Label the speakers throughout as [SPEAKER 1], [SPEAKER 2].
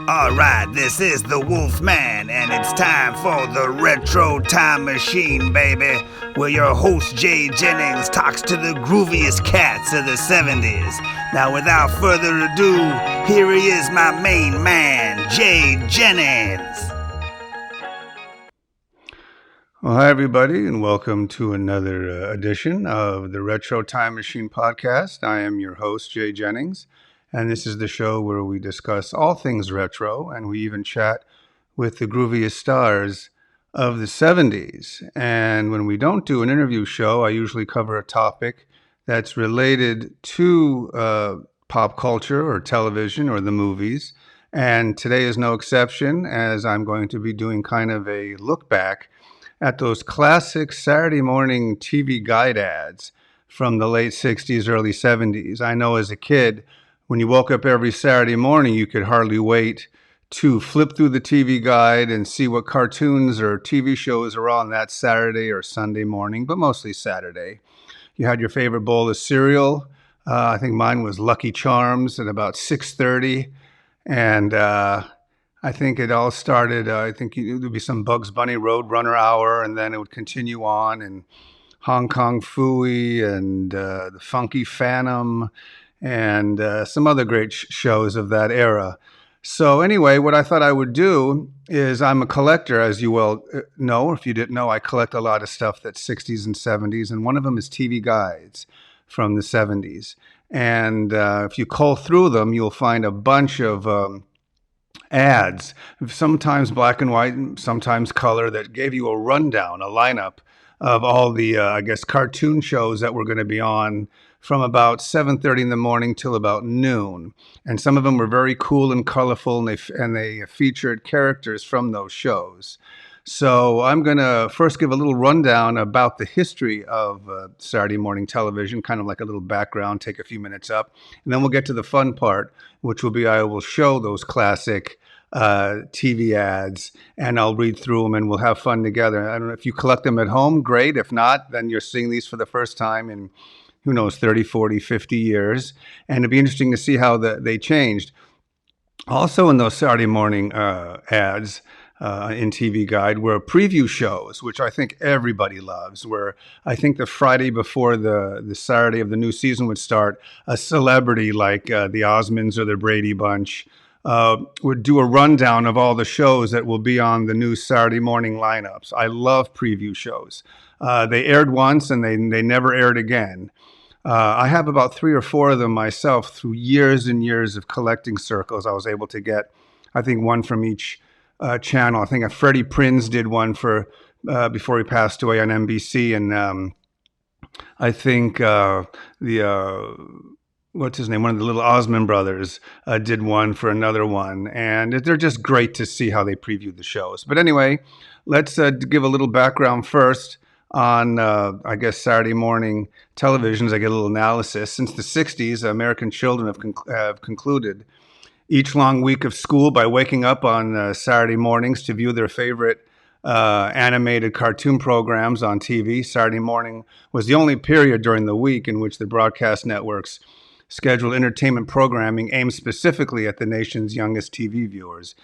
[SPEAKER 1] Alright, this is the Wolfman, and it's time for the Retro Time Machine, baby, where your host Jay Jennings talks to the grooviest cats of the 70s. Now, without further ado, here he is, my main man, Jay Jennings.
[SPEAKER 2] Well, hi, everybody, and welcome to another edition of the Retro Time Machine podcast. I am your host, Jay Jennings, and this is the show where we discuss all things retro, and we even chat with the grooviest stars of the 70s. And when we don't do an interview show, I usually cover a topic that's related to pop culture or television or the movies. And today is no exception, as I'm going to be doing kind of a look back at those classic Saturday morning TV guide ads from the late 60s, early 70s. I know as a kid, when you woke up every Saturday morning, you could hardly wait to flip through the TV guide and see what cartoons or TV shows are on that Saturday or Sunday morning, but mostly Saturday. You had your favorite bowl of cereal. I think mine was Lucky Charms at about 6:30. And I think it all started, I think it would be some Bugs Bunny Road Runner hour, and then it would continue on, and Hong Kong Phooey, and the Funky Phantom, and some other great shows of that era. So anyway, what I thought I would do is, I'm a collector, as you well know. If you didn't know, I collect a lot of stuff that's 60s and 70s, and one of them is TV guides from the 70s. And if you cull through them, you'll find a bunch of ads, sometimes black and white, sometimes color, that gave you a rundown, a lineup of all the, cartoon shows that were going to be on from about 7:30 in the morning till about noon. And some of them were very cool and colorful, and they featured characters from those shows. So I'm going to first give a little rundown about the history of Saturday morning television, kind of like a little background, take a few minutes up, and then we'll get to the fun part, which will be I will show those classic TV ads, and I'll read through them, and we'll have fun together. I don't know if you collect them at home, great. If not, then you're seeing these for the first time in, who knows, 30, 40, 50 years. And it'd be interesting to see how they changed. Also in those Saturday morning ads in TV Guide were preview shows, which I think everybody loves, where I think the Friday before the Saturday of the new season would start, a celebrity like the Osmonds or the Brady Bunch would do a rundown of all the shows that will be on the new Saturday morning lineups. I love preview shows. They aired once and they never aired again. I have about 3 or 4 of them myself through years and years of collecting circles. I was able to get, I think, one from each channel. I think Freddie Prinze did one for before he passed away on NBC, and I think what's his name? One of the little Osmond brothers did one for another one, and they're just great to see how they preview the shows. But anyway, let's give a little background first on, Saturday morning televisions. I get a little analysis. Since the 60s, American children have concluded each long week of school by waking up on Saturday mornings to view their favorite animated cartoon programs on TV. Saturday morning was the only period during the week in which the broadcast networks scheduled entertainment programming aimed specifically at the nation's youngest TV viewers.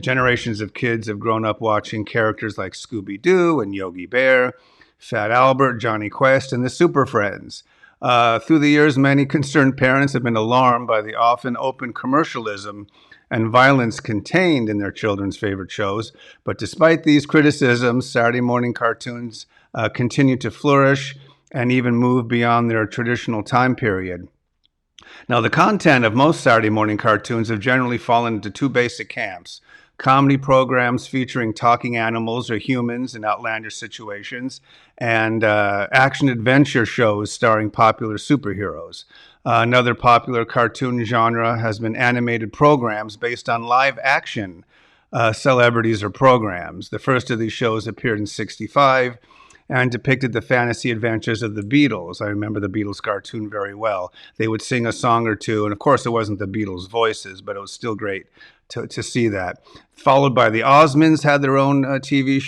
[SPEAKER 2] Generations of kids have grown up watching characters like Scooby-Doo and Yogi Bear, Fat Albert, Johnny Quest, and the Super Friends. Through the years, many concerned parents have been alarmed by the often open commercialism and violence contained in their children's favorite shows. But despite these criticisms, Saturday morning cartoons continue to flourish and even move beyond their traditional time period. Now, the content of most Saturday morning cartoons have generally fallen into 2 basic camps: comedy programs featuring talking animals or humans in outlandish situations, and action-adventure shows starring popular superheroes. Another popular cartoon genre has been animated programs based on live-action celebrities or programs. The first of these shows appeared in '65 and depicted the fantasy adventures of the Beatles. I remember the Beatles cartoon very well. They would sing a song or two, and of course it wasn't the Beatles' voices, but it was still great to see that. Followed by the Osmonds had their own TV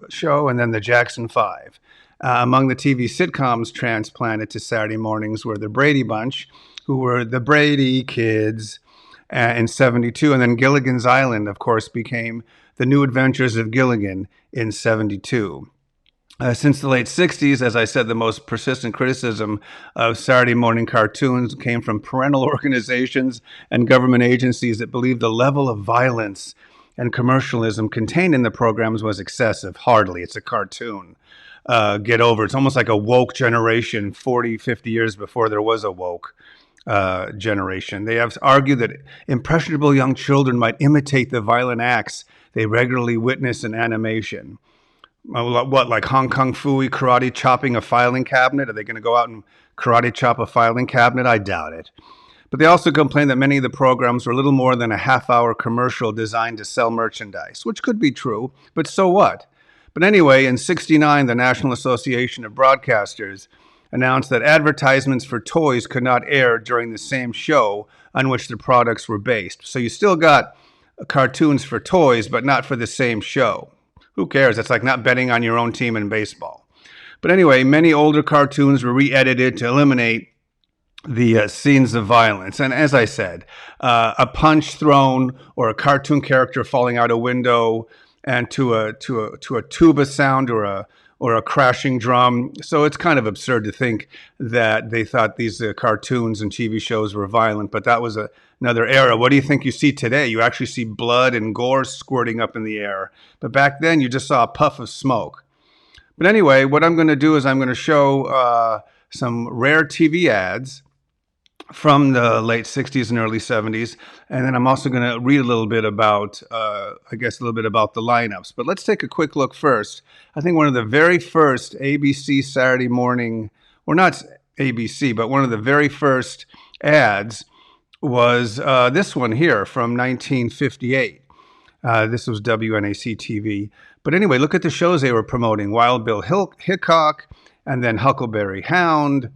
[SPEAKER 2] show, and then the Jackson 5. Among the TV sitcoms transplanted to Saturday mornings were the Brady Bunch, who were the Brady Kids, in 72. And then Gilligan's Island, of course, became The New Adventures of Gilligan in 72. Since the late 60s, as I said, the most persistent criticism of Saturday morning cartoons came from parental organizations and government agencies that believed the level of violence and commercialism contained in the programs was excessive. Hardly. It's a cartoon. Get over it. It's almost like a woke generation 40, 50 years before there was a woke generation. They have argued that impressionable young children might imitate the violent acts they regularly witness in animation. What, like Hong Kong Phooey karate chopping a filing cabinet? Are they going to go out and karate chop a filing cabinet? I doubt it. But they also complain that many of the programs were little more than a half-hour commercial designed to sell merchandise, which could be true, but so what? But anyway, in 1969, the National Association of Broadcasters announced that advertisements for toys could not air during the same show on which the products were based. So you still got cartoons for toys, but not for the same show. Who cares? It's like not betting on your own team in baseball. But anyway, many older cartoons were re-edited to eliminate the scenes of violence. And as I said, a punch thrown or a cartoon character falling out a window and to a tuba sound or a crashing drum. So it's kind of absurd to think that they thought these cartoons and TV shows were violent, but that was another era. What do you think you see today? You actually see blood and gore squirting up in the air. But back then, you just saw a puff of smoke. But anyway, what I'm going to do is I'm going to show some rare TV ads from the late 60s and early 70s. And then I'm also going to read a little bit about, a little bit about the lineups. But let's take a quick look first. I think one of the very first ABC Saturday morning, or not ABC, but one of the very first ads was this one here from 1958. This was WNAC TV. But anyway, look at the shows they were promoting. Wild Bill Hickok, and then Huckleberry Hound,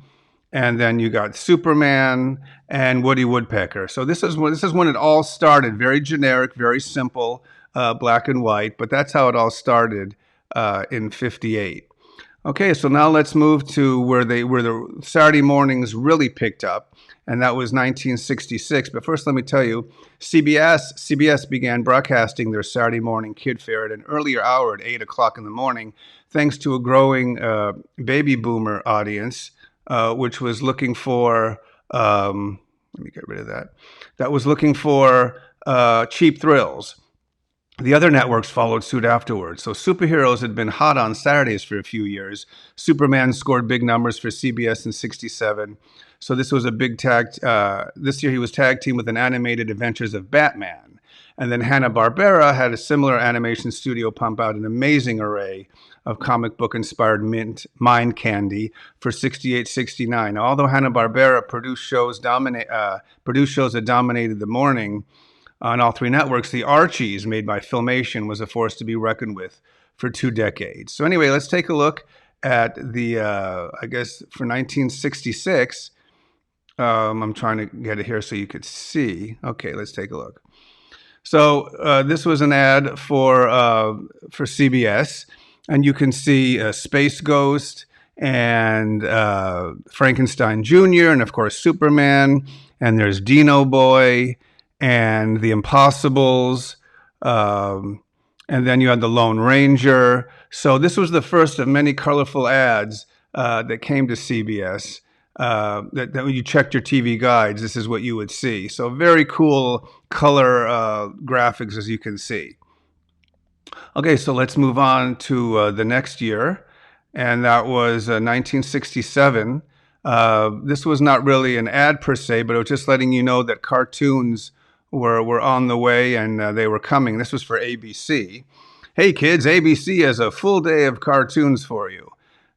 [SPEAKER 2] and then you got Superman and Woody Woodpecker. So this is when it all started. Very generic, very simple, black and white. But that's how it all started in 58. Okay, so now let's move to where the Saturday mornings really picked up, and that was 1966. But first, let me tell you, CBS began broadcasting their Saturday morning kid fare at an earlier hour at 8 o'clock in the morning, thanks to a growing baby boomer audience, which was looking for, let me get rid of that, that was looking for cheap thrills. The other networks followed suit afterwards. So superheroes had been hot on Saturdays for a few years. Superman scored big numbers for CBS in 67. So this was a big tag. This year he was tag team with an animated Adventures of Batman. And then Hanna-Barbera had a similar animation studio pump out an amazing array of comic book inspired mind candy for 68, 69. Now, although Hanna-Barbera produced shows that dominated the morning, on all three networks, the Archies, made by Filmation, was a force to be reckoned with for 2 decades. So anyway, let's take a look at the, for 1966. I'm trying to get it here so you could see. Okay, let's take a look. So this was an ad for CBS, and you can see Space Ghost and Frankenstein Jr., and of course Superman, and there's Dino Boy, and the Impossibles, and then you had the Lone Ranger. So this was the first of many colorful ads that came to CBS. That when you checked your TV guides, this is what you would see. So very cool color graphics, as you can see. Okay, so let's move on to the next year, and that was 1967. This was not really an ad per se, but it was just letting you know that cartoons were on the way, and they were coming. This was for ABC. Hey kids, ABC has a full day of cartoons for you.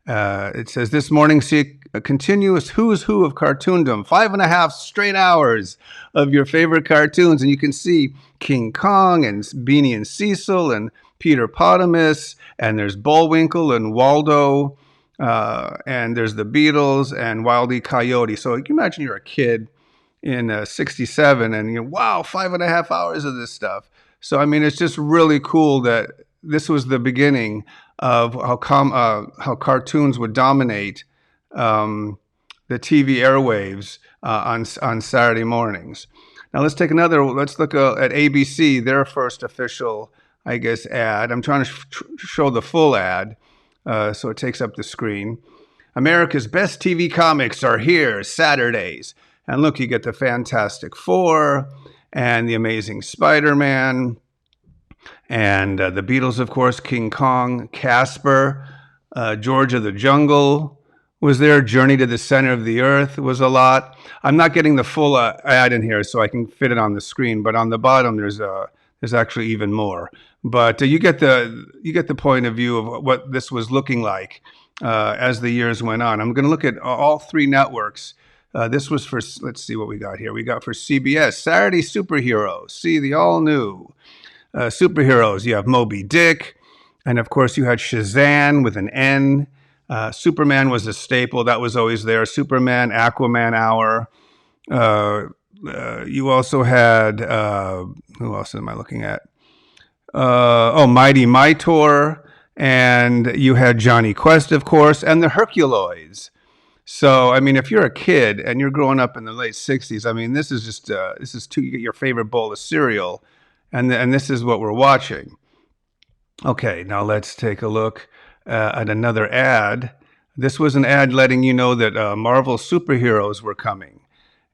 [SPEAKER 2] It says this morning, see a continuous who's who of cartoondom, 5.5 straight hours of your favorite cartoons. And you can see King Kong and Beanie and Cecil and Peter Potamus, and there's Bullwinkle and Waldo, and there's the Beatles and Wile E. Coyote. So you can imagine you're a kid in 67 and you know, wow, 5.5 hours of this stuff. So I mean, it's just really cool that this was the beginning of how cartoons would dominate the TV airwaves on Saturday mornings. Now let's look at ABC, their first official, I guess, ad. I'm trying to show the full ad, so it takes up the screen. America's best TV comics are here Saturdays. And look, you get the Fantastic Four and the Amazing Spider-Man and the Beatles, of course, King Kong, Casper, George of the Jungle was there. Journey to the Center of the Earth was a lot. I'm not getting the full ad in here, so I can fit it on the screen. But on the bottom, there's actually even more. But you get the point of view of what this was looking like as the years went on. I'm going to look at all three networks. This was for, let's see what we got here. We got for CBS, Saturday Superheroes. See, the all new superheroes. You have Moby Dick. And of course, you had Shazam with an N. Superman was a staple. That was always there. Superman, Aquaman Hour. You also had, who else am I looking at? Mighty Mightor. And you had Johnny Quest, of course, and the Herculoids. So, I mean, if you're a kid and you're growing up in the late 60s, I mean, this is just, you get your favorite bowl of cereal, and this is what we're watching. Okay, now let's take a look at another ad. This was an ad letting you know that Marvel superheroes were coming.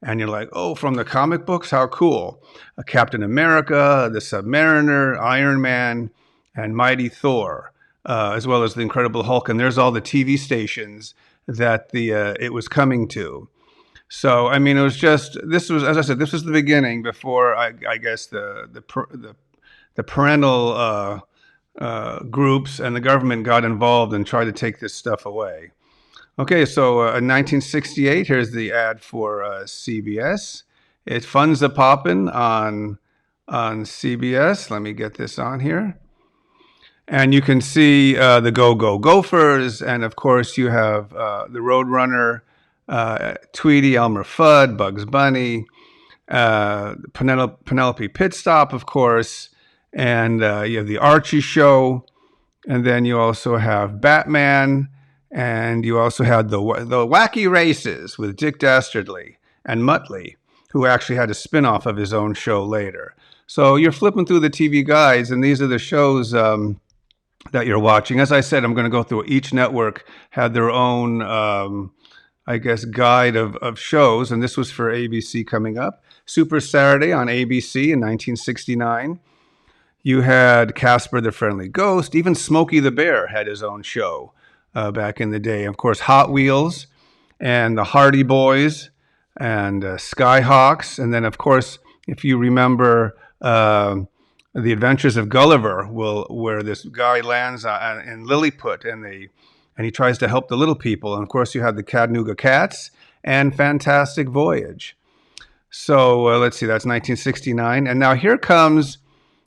[SPEAKER 2] And you're like, oh, from the comic books? How cool. Captain America, the Submariner, Iron Man, and Mighty Thor, as well as the Incredible Hulk. And there's all the TV stations that it was coming to. So, I mean, this was, as I said, this was the beginning before, I guess, the parental groups and the government got involved and tried to take this stuff away. Okay, so in 1968, here's the ad for CBS. It funds a poppin' on CBS. Let me get this on here. And you can see the Go-Go Gophers, and of course you have the Roadrunner, Tweety, Elmer Fudd, Bugs Bunny, Penelope Pitstop, of course, and you have the Archie Show, and then you also have Batman, and you also had the Wacky Races with Dick Dastardly and Muttley, who actually had a spin-off of his own show later. So you're flipping through the TV guides, and these are the shows that you're watching. As I said, I'm going to go through each network had their own, I guess, guide of shows, and this was for ABC coming up. Super Saturday on ABC in 1969. You had Casper the Friendly Ghost. Even Smokey the Bear had his own show back in the day. Of course, Hot Wheels and the Hardy Boys and Skyhawks. And then, of course, if you remember The Adventures of Gulliver, where this guy lands in Lilliput and he tries to help the little people. And, of course, you have the Chattanooga Cats and Fantastic Voyage. So let's see, that's 1969. And now here comes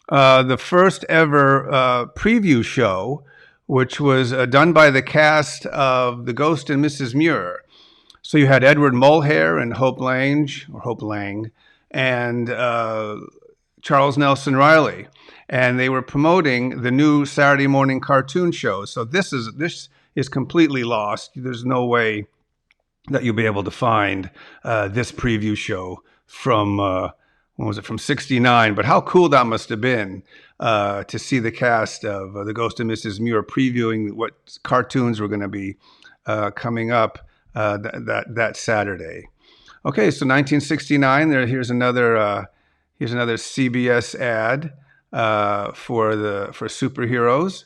[SPEAKER 2] the first ever preview show, which was done by the cast of The Ghost and Mrs. Muir. So you had Edward Mulhare and Hope Lang, and Charles Nelson Riley. And they were promoting the new Saturday morning cartoon show. So this is completely lost. There's no way that you'll be able to find this preview show from, when was it, from 69. But how cool that must have been to see the cast of The Ghost and Mrs. Muir previewing what cartoons were going to be coming up that Saturday. Okay, so 1969, here's another CBS ad for superheroes.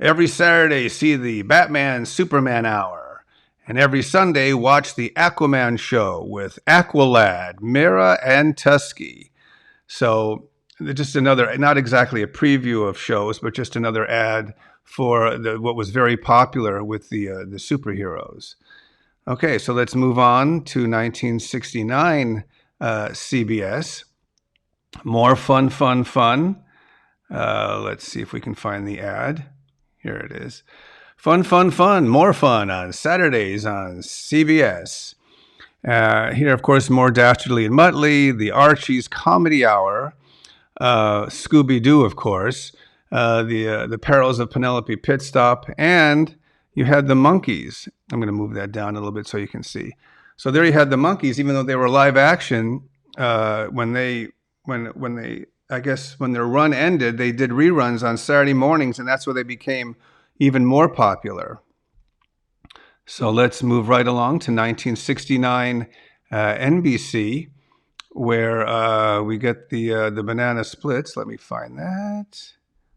[SPEAKER 2] Every Saturday, see the Batman Superman Hour. And every Sunday, watch the Aquaman show with Aqualad, Mira, and Tusky. So just another, not exactly a preview of shows, but just another ad for what was very popular with the superheroes. Okay, so let's move on to 1969 CBS. More fun. Let's see if we can find the ad. Here it is. Fun. More fun on Saturdays on CBS. Here, of course, more Dastardly and Muttley, the Archies Comedy Hour, Scooby-Doo, of course, the Perils of Penelope Pitstop, and you had the Monkees. I'm going to move that down a little bit so you can see. So there you had the Monkees, even though they were live action, I guess when their run ended, they did reruns on Saturday mornings, and that's where they became even more popular. So let's move right along to 1969 NBC, where we get the Banana Splits. Let me find that.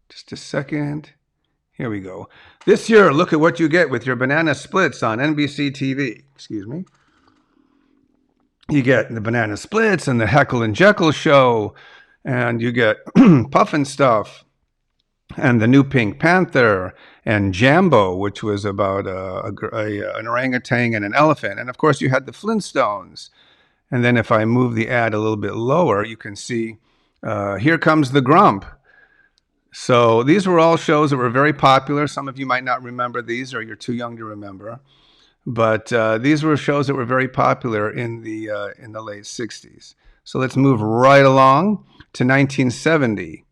[SPEAKER 2] Just a second. Here we go. This year, look at what you get with your Banana Splits on NBC TV. Excuse me. You get the Banana Splits and the Heckle and Jekyll Show, and you get Puffin Stuff, and the New Pink Panther, and Jambo, which was about an orangutan and an elephant. And of course, you had the Flintstones. And then if I move the ad a little bit lower, you can see Here Comes the Grump. So these were all shows that were very popular. Some of you might not remember these, or you're too young to remember. But these were shows that were very popular in the late 60s. So let's move right along to 1970.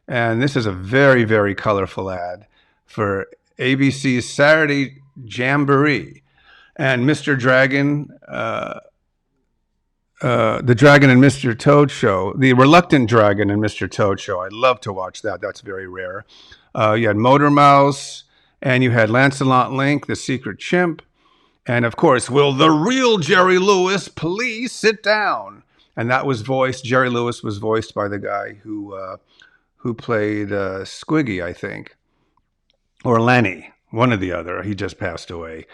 [SPEAKER 2] And this is a very, very colorful ad for ABC's Saturday Jamboree. And Mr. Dragon, the Dragon and Mr. Toad Show, the Reluctant Dragon and Mr. Toad Show. I'd love to watch that. That's very rare. You had Motor Mouse, and you had Lancelot Link, the Secret Chimp. And of course, will the real Jerry Lewis please sit down? And that was Jerry Lewis was voiced by the guy who played Squiggy, I think, or Lenny, one or the other. He just passed away.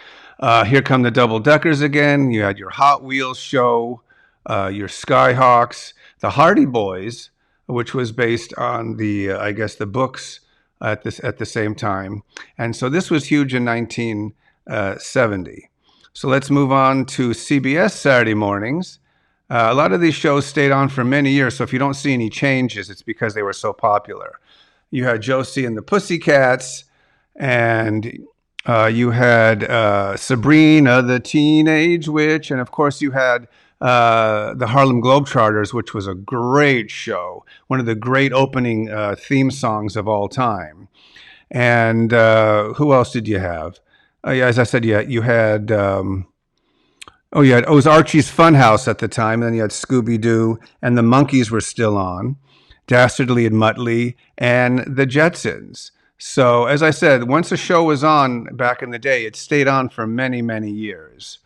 [SPEAKER 2] Here come the Double Deckers again. You had your Hot Wheels show, your Skyhawks, the Hardy Boys, which was based on the books at the same time. And so this was huge in 1970. So let's move on to CBS Saturday mornings. A lot of these shows stayed on for many years, so if you don't see any changes, it's because they were so popular. You had Josie and the Pussycats, and you had Sabrina the Teenage Witch, and of course you had the Harlem Globetrotters, which was a great show, one of the great opening theme songs of all time. And who else did you have? As I said, you had... it was Archie's Funhouse at the time. And then you had Scooby-Doo, and the Monkees were still on, Dastardly and Muttley, and the Jetsons. So, as I said, once a show was on back in the day, it stayed on for many, many years.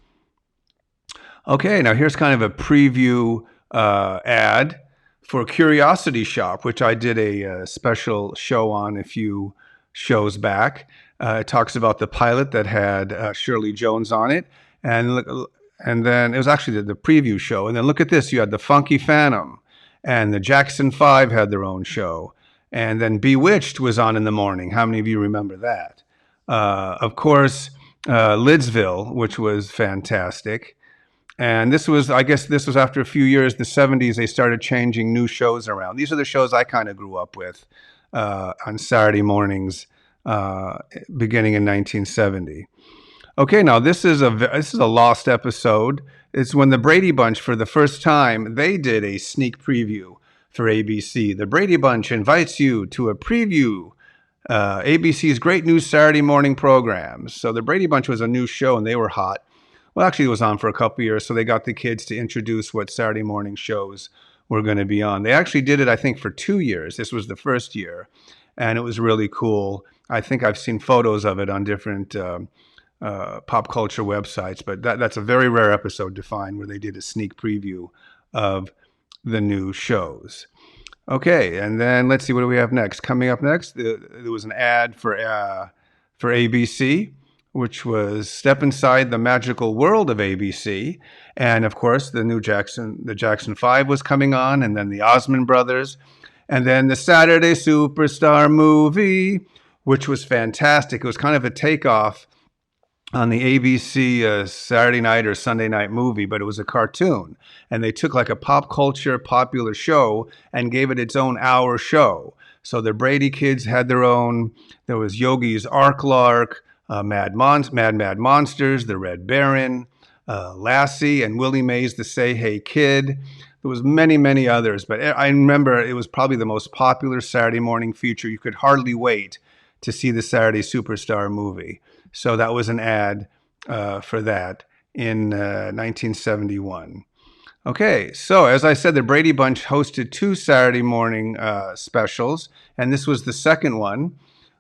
[SPEAKER 2] Okay, now here's kind of a preview ad for Curiosity Shop, which I did a special show on a few shows back. It talks about the pilot that had Shirley Jones on it. And then it was actually the preview show. And then look at this. You had the Funky Phantom, and the Jackson 5 had their own show. And then Bewitched was on in the morning. How many of you remember that? Of course, Lidsville, which was fantastic. And this was after a few years, the 70s, they started changing new shows around. These are the shows I kind of grew up with on Saturday mornings beginning in 1970. Okay, now this is a lost episode. It's when the Brady Bunch, for the first time, they did a sneak preview for ABC. The Brady Bunch invites you to a preview ABC's great new Saturday morning programs. So the Brady Bunch was a new show, and they were hot. Well, actually, it was on for a couple years, so they got the kids to introduce what Saturday morning shows were going to be on. They actually did it, I think, for 2 years. This was the first year, and it was really cool. I think I've seen photos of it on different pop culture websites, but that's a very rare episode to find where they did a sneak preview of the new shows. Okay, and then let's see, what do we have next? Coming up next, there was an ad for ABC, which was Step Inside the Magical World of ABC. And of course, the Jackson 5 was coming on, and then the Osmond Brothers, and then the Saturday Superstar movie, which was fantastic. It was kind of a takeoff on the ABC Saturday night or Sunday night movie, but it was a cartoon. And they took like a pop culture popular show and gave it its own hour show. So the Brady kids had their own. There was Yogi's Ark Lark, Mad Monsters, the Red Baron, Lassie, and Willie Mays, the Say Hey Kid. There was many, many others, but I remember it was probably the most popular Saturday morning feature. You could hardly wait to see the Saturday Superstar movie. So that was an ad for that in 1971. Okay, so as I said, the Brady Bunch hosted two Saturday morning specials, and this was the second one,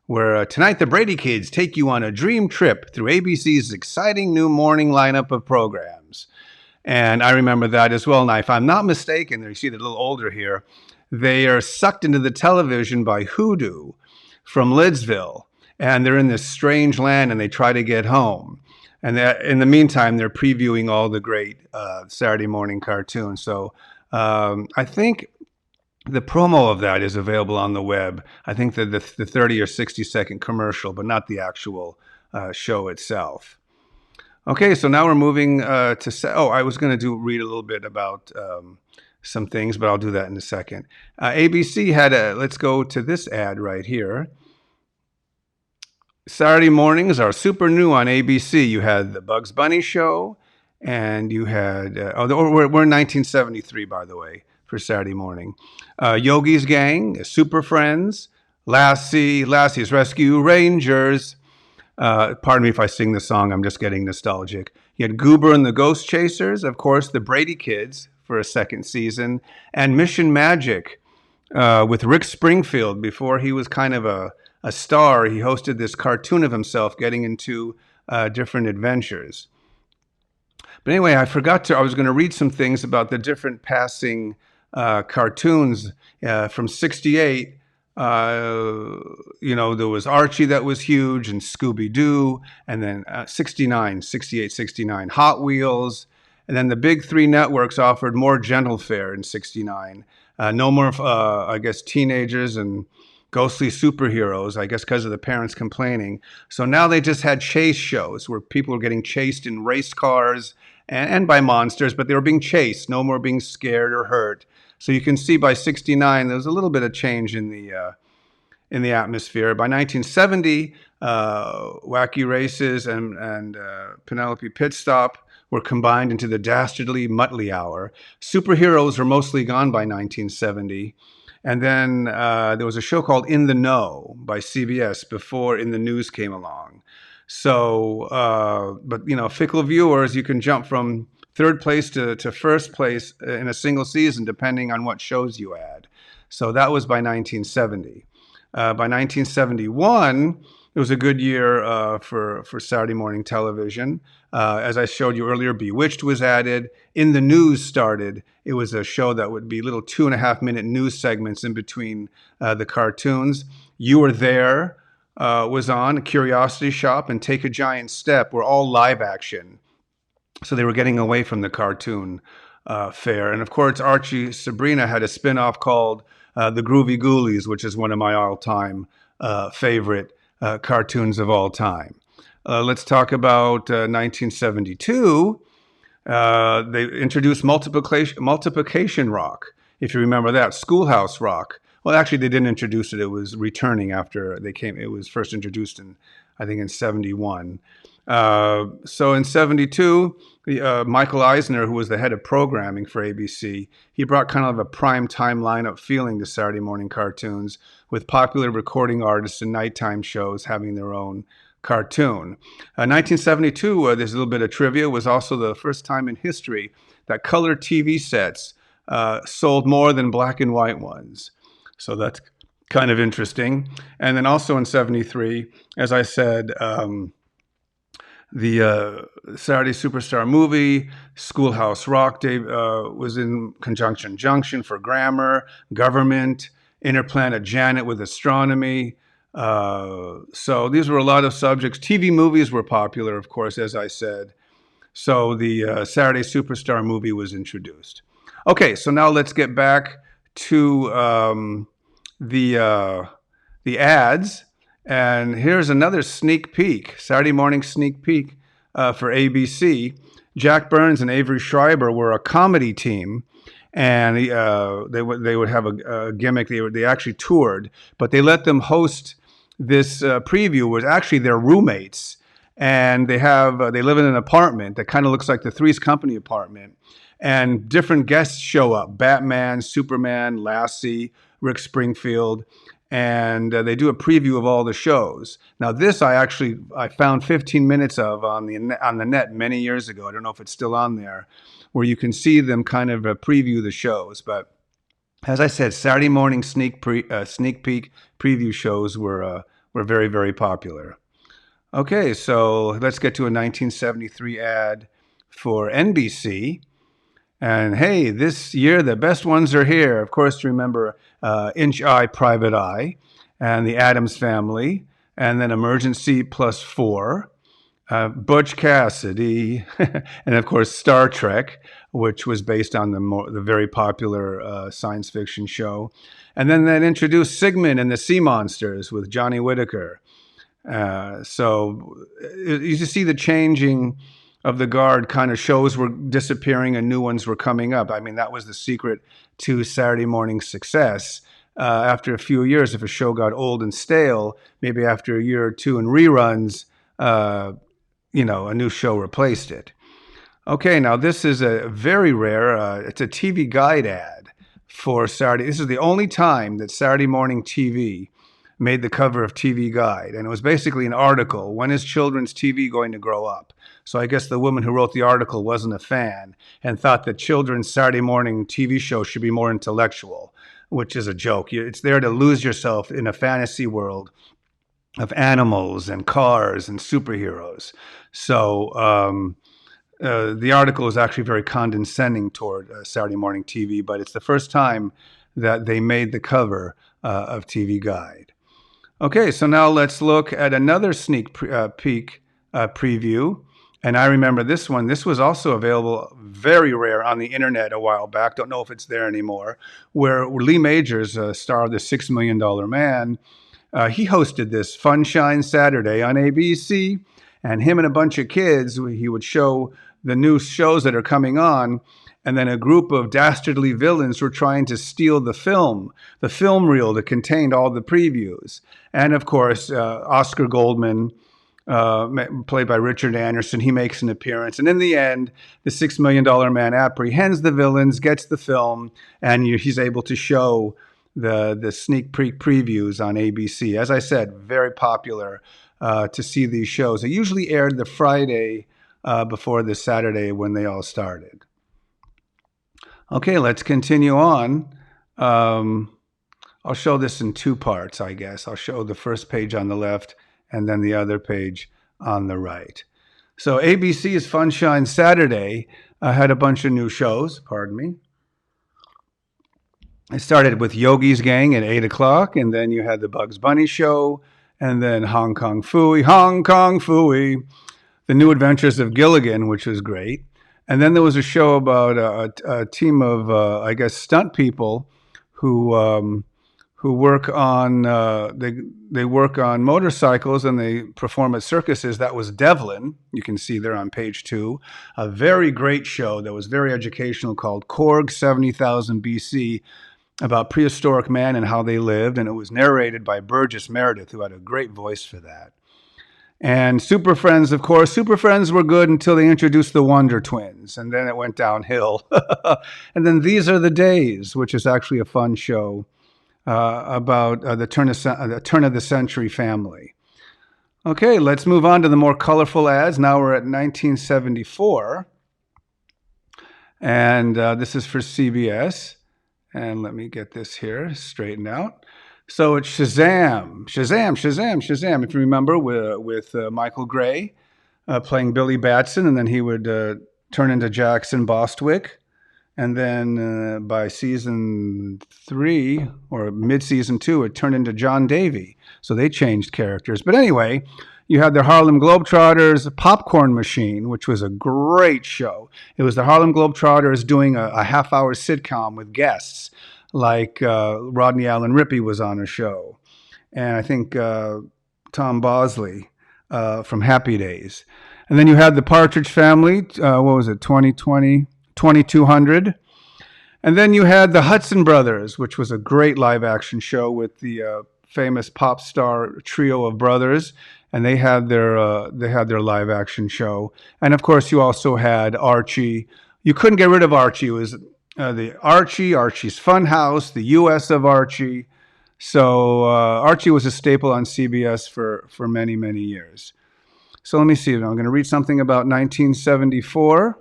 [SPEAKER 2] where tonight the Brady Kids take you on a dream trip through ABC's exciting new morning lineup of programs. And I remember that as well. Now, if I'm not mistaken, you see they're a little older here, they are sucked into the television by Hoodoo from Lidsville, and they're in this strange land and they try to get home. And in the meantime, they're previewing all the great Saturday morning cartoons. So I think the promo of that is available on the web. I think that the 30 or 60-second commercial, but not the actual show itself. Okay, so now we're moving to. I was going to read a little bit about some things, but I'll do that in a second. ABC had let's go to this ad right here. Saturday mornings are super new on ABC. You had the Bugs Bunny show, and you had, we're in 1973, by the way, for Saturday morning. Yogi's Gang, Super Friends, Lassie's Rescue Rangers. Pardon me if I sing the song, I'm just getting nostalgic. You had Goober and the Ghost Chasers, of course, the Brady Kids for a second season, and Mission Magic with Rick Springfield. Before he was kind of a star, he hosted this cartoon of himself getting into different adventures. But anyway, I was going to read some things about the different passing cartoons from 68. There was Archie that was huge, and Scooby-Doo, and then 69, Hot Wheels. And then the big three networks offered more gentle fare in 69. No more, teenagers and ghostly superheroes, I guess because of the parents complaining. So now they just had chase shows where people were getting chased in race cars and by monsters, but they were being chased, no more being scared or hurt. So you can see by 69, there was a little bit of change in the atmosphere. By 1970, Wacky Races and Penelope Pitstop were combined into the Dastardly Muttley Hour. Superheroes were mostly gone by 1970. And then there was a show called In the Know by CBS before In the News came along. So, fickle viewers, you can jump from third place to first place in a single season, depending on what shows you add. So that was by 1970. By 1971, it was a good year for Saturday morning television. As I showed you earlier, Bewitched was added. In the News started. It was a show that would be little 2.5-minute news segments in between the cartoons. You Were There was on. Curiosity Shop and Take a Giant Step were all live action. So they were getting away from the cartoon fare. And of course, Archie Sabrina had a spin-off called The Groovy Ghoulies, which is one of my all-time favorite cartoons of all time. Let's talk about 1972. They introduced multiplication rock, if you remember that, Schoolhouse Rock. Well, actually, they didn't introduce it. It was returning after they came. It was first introduced in 71. So in 72, Michael Eisner, who was the head of programming for ABC, he brought kind of a prime time lineup feeling to Saturday morning cartoons, with popular recording artists and nighttime shows having their own cartoon. 1972, there's a little bit of trivia, was also the first time in history that color TV sets sold more than black and white ones. So that's kind of interesting. And then also in 73, as I said, the Saturday Superstar movie, Schoolhouse Rock, was in Conjunction Junction for grammar, government, Interplanet Janet with astronomy. So these were a lot of subjects. TV movies were popular, of course, as I said. So the Saturday Superstar movie was introduced. Okay, so now let's get back to the ads. And here's another sneak peek, Saturday morning sneak peek for ABC. Jack Burns and Avery Schreiber were a comedy team, and they would have a gimmick. They actually toured, but they let them host this preview. Was actually their roommates, and they live in an apartment that kind of looks like the Three's Company apartment, and different guests show up: Batman, Superman, Lassie, Rick Springfield. and they do a preview of all the shows. Now, this I found 15 minutes of on the net many years ago. I don't know if it's still on there, where you can see them kind of preview the shows. But as I said, Saturday morning sneak peek preview shows were very, very popular. Okay, so let's get to a 1973 ad for NBC. And hey, this year the best ones are here. Of course, remember Inch Eye, Private Eye, and the Addams Family, and then Emergency Plus 4, Butch Cassidy, and of course Star Trek, which was based on the very popular science fiction show. And then that introduced Sigmund and the Sea Monsters with Johnny Whitaker. So you just see the changing of the guard. Kind of shows were disappearing and new ones were coming up. I mean, that was the secret to Saturday morning success. After a few years, if a show got old and stale, maybe after a year or two in reruns, a new show replaced it. Okay, now this is a very rare, it's a TV guide ad for Saturday. This is the only time that Saturday morning TV made the cover of TV Guide. And it was basically an article, when is children's TV going to grow up? So I guess the woman who wrote the article wasn't a fan and thought that children's Saturday morning TV show should be more intellectual, which is a joke. It's there to lose yourself in a fantasy world of animals and cars and superheroes. So the article is actually very condescending toward Saturday morning TV, but it's the first time that they made the cover of TV Guide. Okay, so now let's look at another sneak peek preview. And I remember this one. This was also available, very rare, on the internet a while back. Don't know if it's there anymore. Where Lee Majors, star of the $6 Million Man, he hosted this Funshine Saturday on ABC. And him and a bunch of kids, he would show the new shows that are coming on. And then a group of dastardly villains were trying to steal the film reel that contained all the previews. And of course, Oscar Goldman, played by Richard Anderson, he makes an appearance. And in the end, the $6 Million Man apprehends the villains, gets the film, and he's able to show the sneak peek previews on ABC. As I said, very popular to see these shows. They usually aired the Friday before the Saturday when they all started. Okay, let's continue on. I'll show this in two parts, I guess. I'll show the first page on the left and then the other page on the right. So ABC's Funshine Saturday had a bunch of new shows, pardon me. It started with Yogi's Gang at 8 o'clock, and then you had the Bugs Bunny Show, and then Hong Kong Phooey, The New Adventures of Gilligan, which was great. And then there was a show about a team of, I guess, stunt people who work on they work on motorcycles and they perform at circuses. That was Devlin. You can see there on page 2. A very great show that was very educational called Korg 70,000 BC, about prehistoric man and how they lived. And it was narrated by Burgess Meredith, who had a great voice for that. And Super Friends, of course. Super Friends were good until they introduced the Wonder Twins, and then it went downhill. And then These Are the Days, which is actually a fun show about the turn of the century family. Okay, let's move on to the more colorful ads. Now we're at 1974, and this is for CBS. And let me get this here straightened out. So it's Shazam. If you remember, with Michael Gray playing Billy Batson, and then he would turn into Jackson Bostwick. And then by season 3 or mid-season 2, it turned into John Davy. So they changed characters. But anyway, you had the Harlem Globetrotters Popcorn Machine, which was a great show. It was the Harlem Globetrotters doing a half-hour sitcom with guests. Like Rodney Allen Rippey was on a show. And I think Tom Bosley from Happy Days. And then you had the Partridge Family, 2200. And then you had the Hudson Brothers, which was a great live-action show with the famous pop star trio of brothers. And they had their live-action show. And, of course, you also had Archie. You couldn't get rid of Archie. It was the Archie's Funhouse, the U.S. of Archie. So Archie was a staple on CBS for many, many years. So let me see. I'm going to read something about 1974.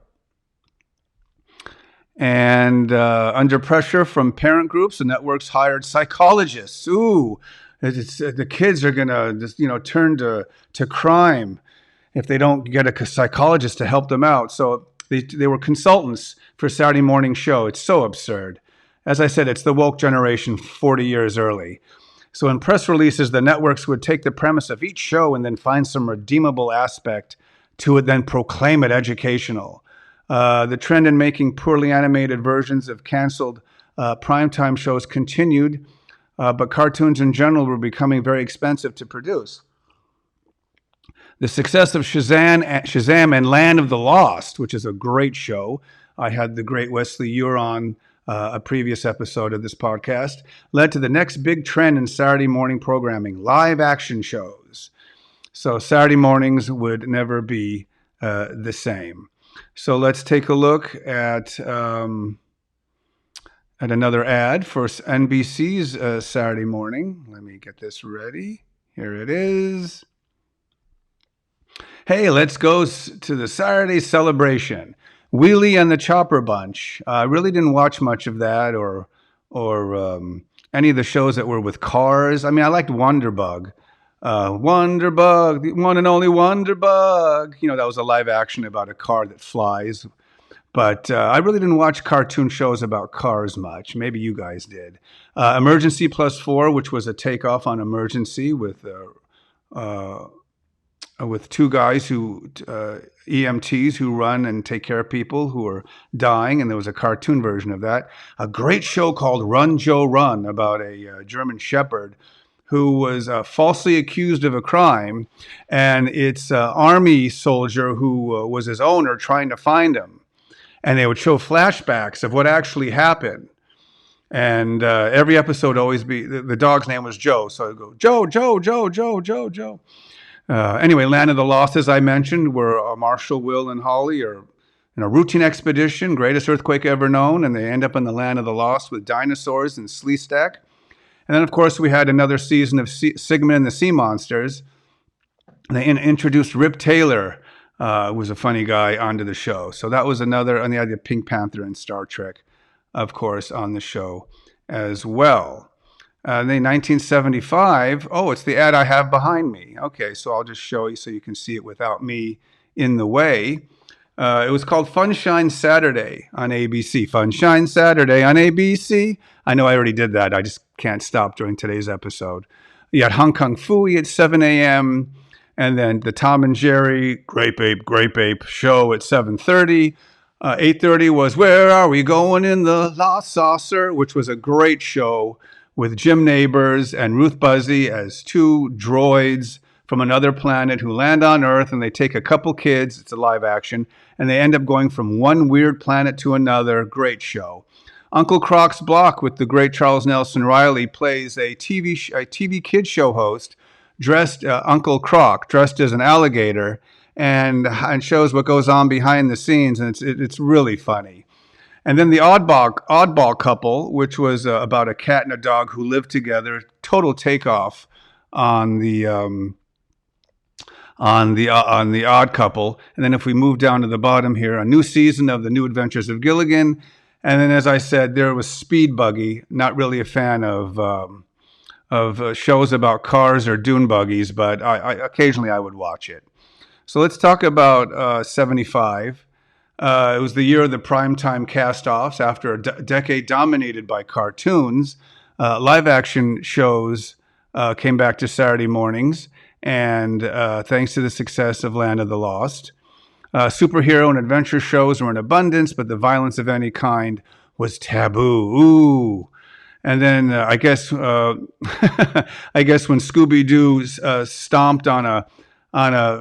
[SPEAKER 2] And under pressure from parent groups, the networks hired psychologists. Ooh, the kids are going to turn to crime if they don't get a psychologist to help them out. So they were consultants for Saturday morning show. It's so absurd. As I said, it's the woke generation 40 years early. So in press releases, the networks would take the premise of each show and then find some redeemable aspect to it, then proclaim it educational. The trend in making poorly animated versions of canceled primetime shows continued, but cartoons in general were becoming very expensive to produce. The success of Shazam and Land of the Lost, which is a great show. I had the great Wesley Ure on a previous episode of this podcast, led to the next big trend in Saturday morning programming, live action shows. So Saturday mornings would never be the same. So let's take a look at another ad for NBC's Saturday morning. Let me get this ready. Here it is. Hey, let's go to the Saturday celebration. Wheelie and the Chopper Bunch. I really didn't watch much of that or any of the shows that were with cars. I mean, I liked Wonderbug. Wonderbug, the one and only Wonderbug. That was a live action about a car that flies. But I really didn't watch cartoon shows about cars much. Maybe you guys did. Emergency Plus 4, which was a takeoff on Emergency with two guys who EMTs who run and take care of people who are dying, and there was a cartoon version of that. A great show called Run, Joe, Run about a German Shepherd who was falsely accused of a crime, and it's an army soldier who was his owner trying to find him. And they would show flashbacks of what actually happened. And every episode always be, the dog's name was Joe, so I'd go, Joe, Joe, Joe, Joe, Joe, Joe. Anyway, Land of the Lost, as I mentioned, where Marshall, Will, and Holly are in a routine expedition, greatest earthquake ever known, and they end up in the Land of the Lost with dinosaurs and Sleestak. And then, of course, we had another season of Sigmund and the Sea Monsters. They introduced Rip Taylor, who was a funny guy, onto the show. So that was another, and they had the Pink Panther and Star Trek, of course, on the show as well. Then 1975, it's the ad I have behind me. Okay, so I'll just show you so you can see it without me in the way. It was called Funshine Saturday on ABC. Funshine Saturday on ABC. I know I already did that. I just can't stop during today's episode. You had Hong Kong Phooey at 7 a.m., and then the Tom and Jerry Grape Ape show at 7:30. 8:30 was Where Are We Going in the Lost Saucer, which was a great show with Jim Nabors and Ruth Buzzy as two droids from another planet who land on Earth, and they take a couple kids, it's a live action, and they end up going from one weird planet to another. Great show. Uncle Croc's Block with the great Charles Nelson Riley plays a TV kid show host dressed, Uncle Croc, dressed as an alligator, and shows what goes on behind the scenes, and it's really funny. And then the Oddball Couple, which was about a cat and a dog who lived together, total takeoff on the Odd Couple. And then if we move down to the bottom here, a new season of The New Adventures of Gilligan. And then, as I said, there was Speed Buggy. Not really a fan of shows about cars or dune buggies, but I occasionally I would watch it. So let's talk about 75. It was the year of the primetime cast-offs. After a decade dominated by cartoons, live-action shows came back to Saturday mornings, and thanks to the success of Land of the Lost. Superhero and adventure shows were in abundance, but the violence of any kind was taboo. Ooh. And then I guess when Scooby-Doo stomped on a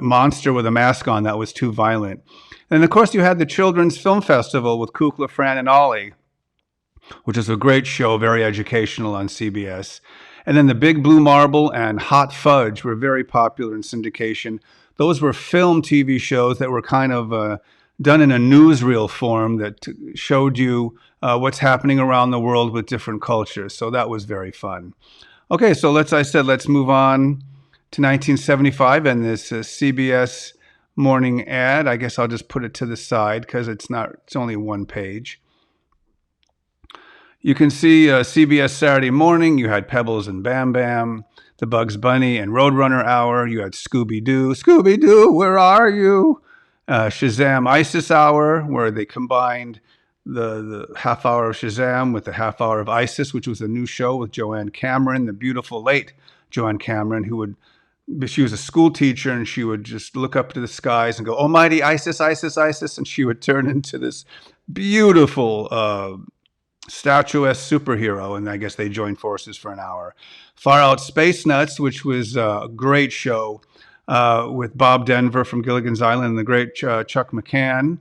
[SPEAKER 2] monster with a mask on, that was too violent. And of course, you had the Children's Film Festival with Kukla, Fran, and Ollie, which is a great show, very educational on CBS. And then the Big Blue Marble and Hot Fudge were very popular in syndication. Those were film TV shows that were kind of done in a newsreel form that showed you what's happening around the world with different cultures. So that was very fun. Okay, so let's move on to 1975 and this CBS morning ad. I guess I'll just put it to the side because it's only one page. You can see CBS Saturday morning. You had Pebbles and Bam Bam, the Bugs Bunny and Roadrunner hour. You had Scooby Doo, where are you? Shazam ISIS hour, where they combined the half hour of Shazam with the half hour of ISIS, which was a new show with Joanne Cameron, the beautiful late Joanne Cameron, she was a school teacher, and she would just look up to the skies and go, "Almighty ISIS, ISIS, ISIS," and she would turn into this beautiful statuesque superhero, and I guess they joined forces for an hour. Far Out Space Nuts, which was a great show with Bob Denver from Gilligan's Island and the great Chuck McCann,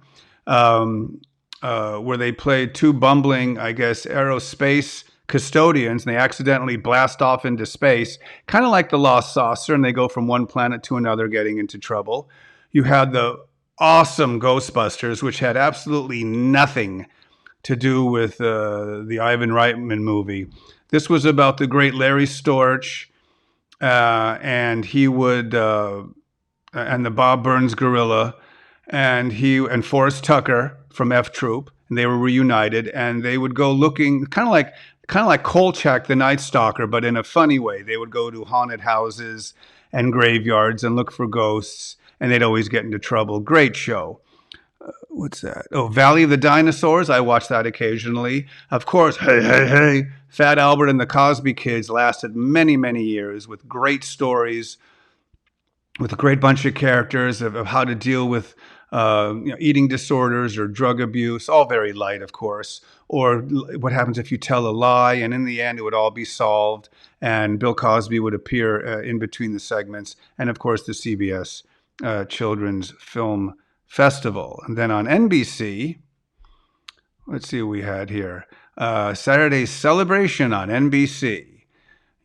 [SPEAKER 2] where they played two bumbling, I guess, aerospace custodians, and they accidentally blast off into space, kind of like the Lost Saucer, and they go from one planet to another getting into trouble. You had the awesome Ghostbusters, which had absolutely nothing to do with the Ivan Reitman movie. This was about the great Larry Storch, and he would, and the Bob Burns gorilla, and Forrest Tucker from F Troop, and they were reunited, and they would go looking kind of like Kolchak the Night Stalker, but in a funny way. They would go to haunted houses and graveyards and look for ghosts, and they'd always get into trouble. Great show. What's that? Oh, Valley of the Dinosaurs. I watch that occasionally. Of course, hey, Fat Albert and the Cosby Kids lasted many, many years with great stories, with a great bunch of characters of how to deal with eating disorders or drug abuse, all very light, of course, or what happens if you tell a lie, and in the end, it would all be solved, and Bill Cosby would appear in between the segments, and of course, the CBS Children's Film Festival. And then on NBC, let's see what we had here. Saturday's Celebration on NBC.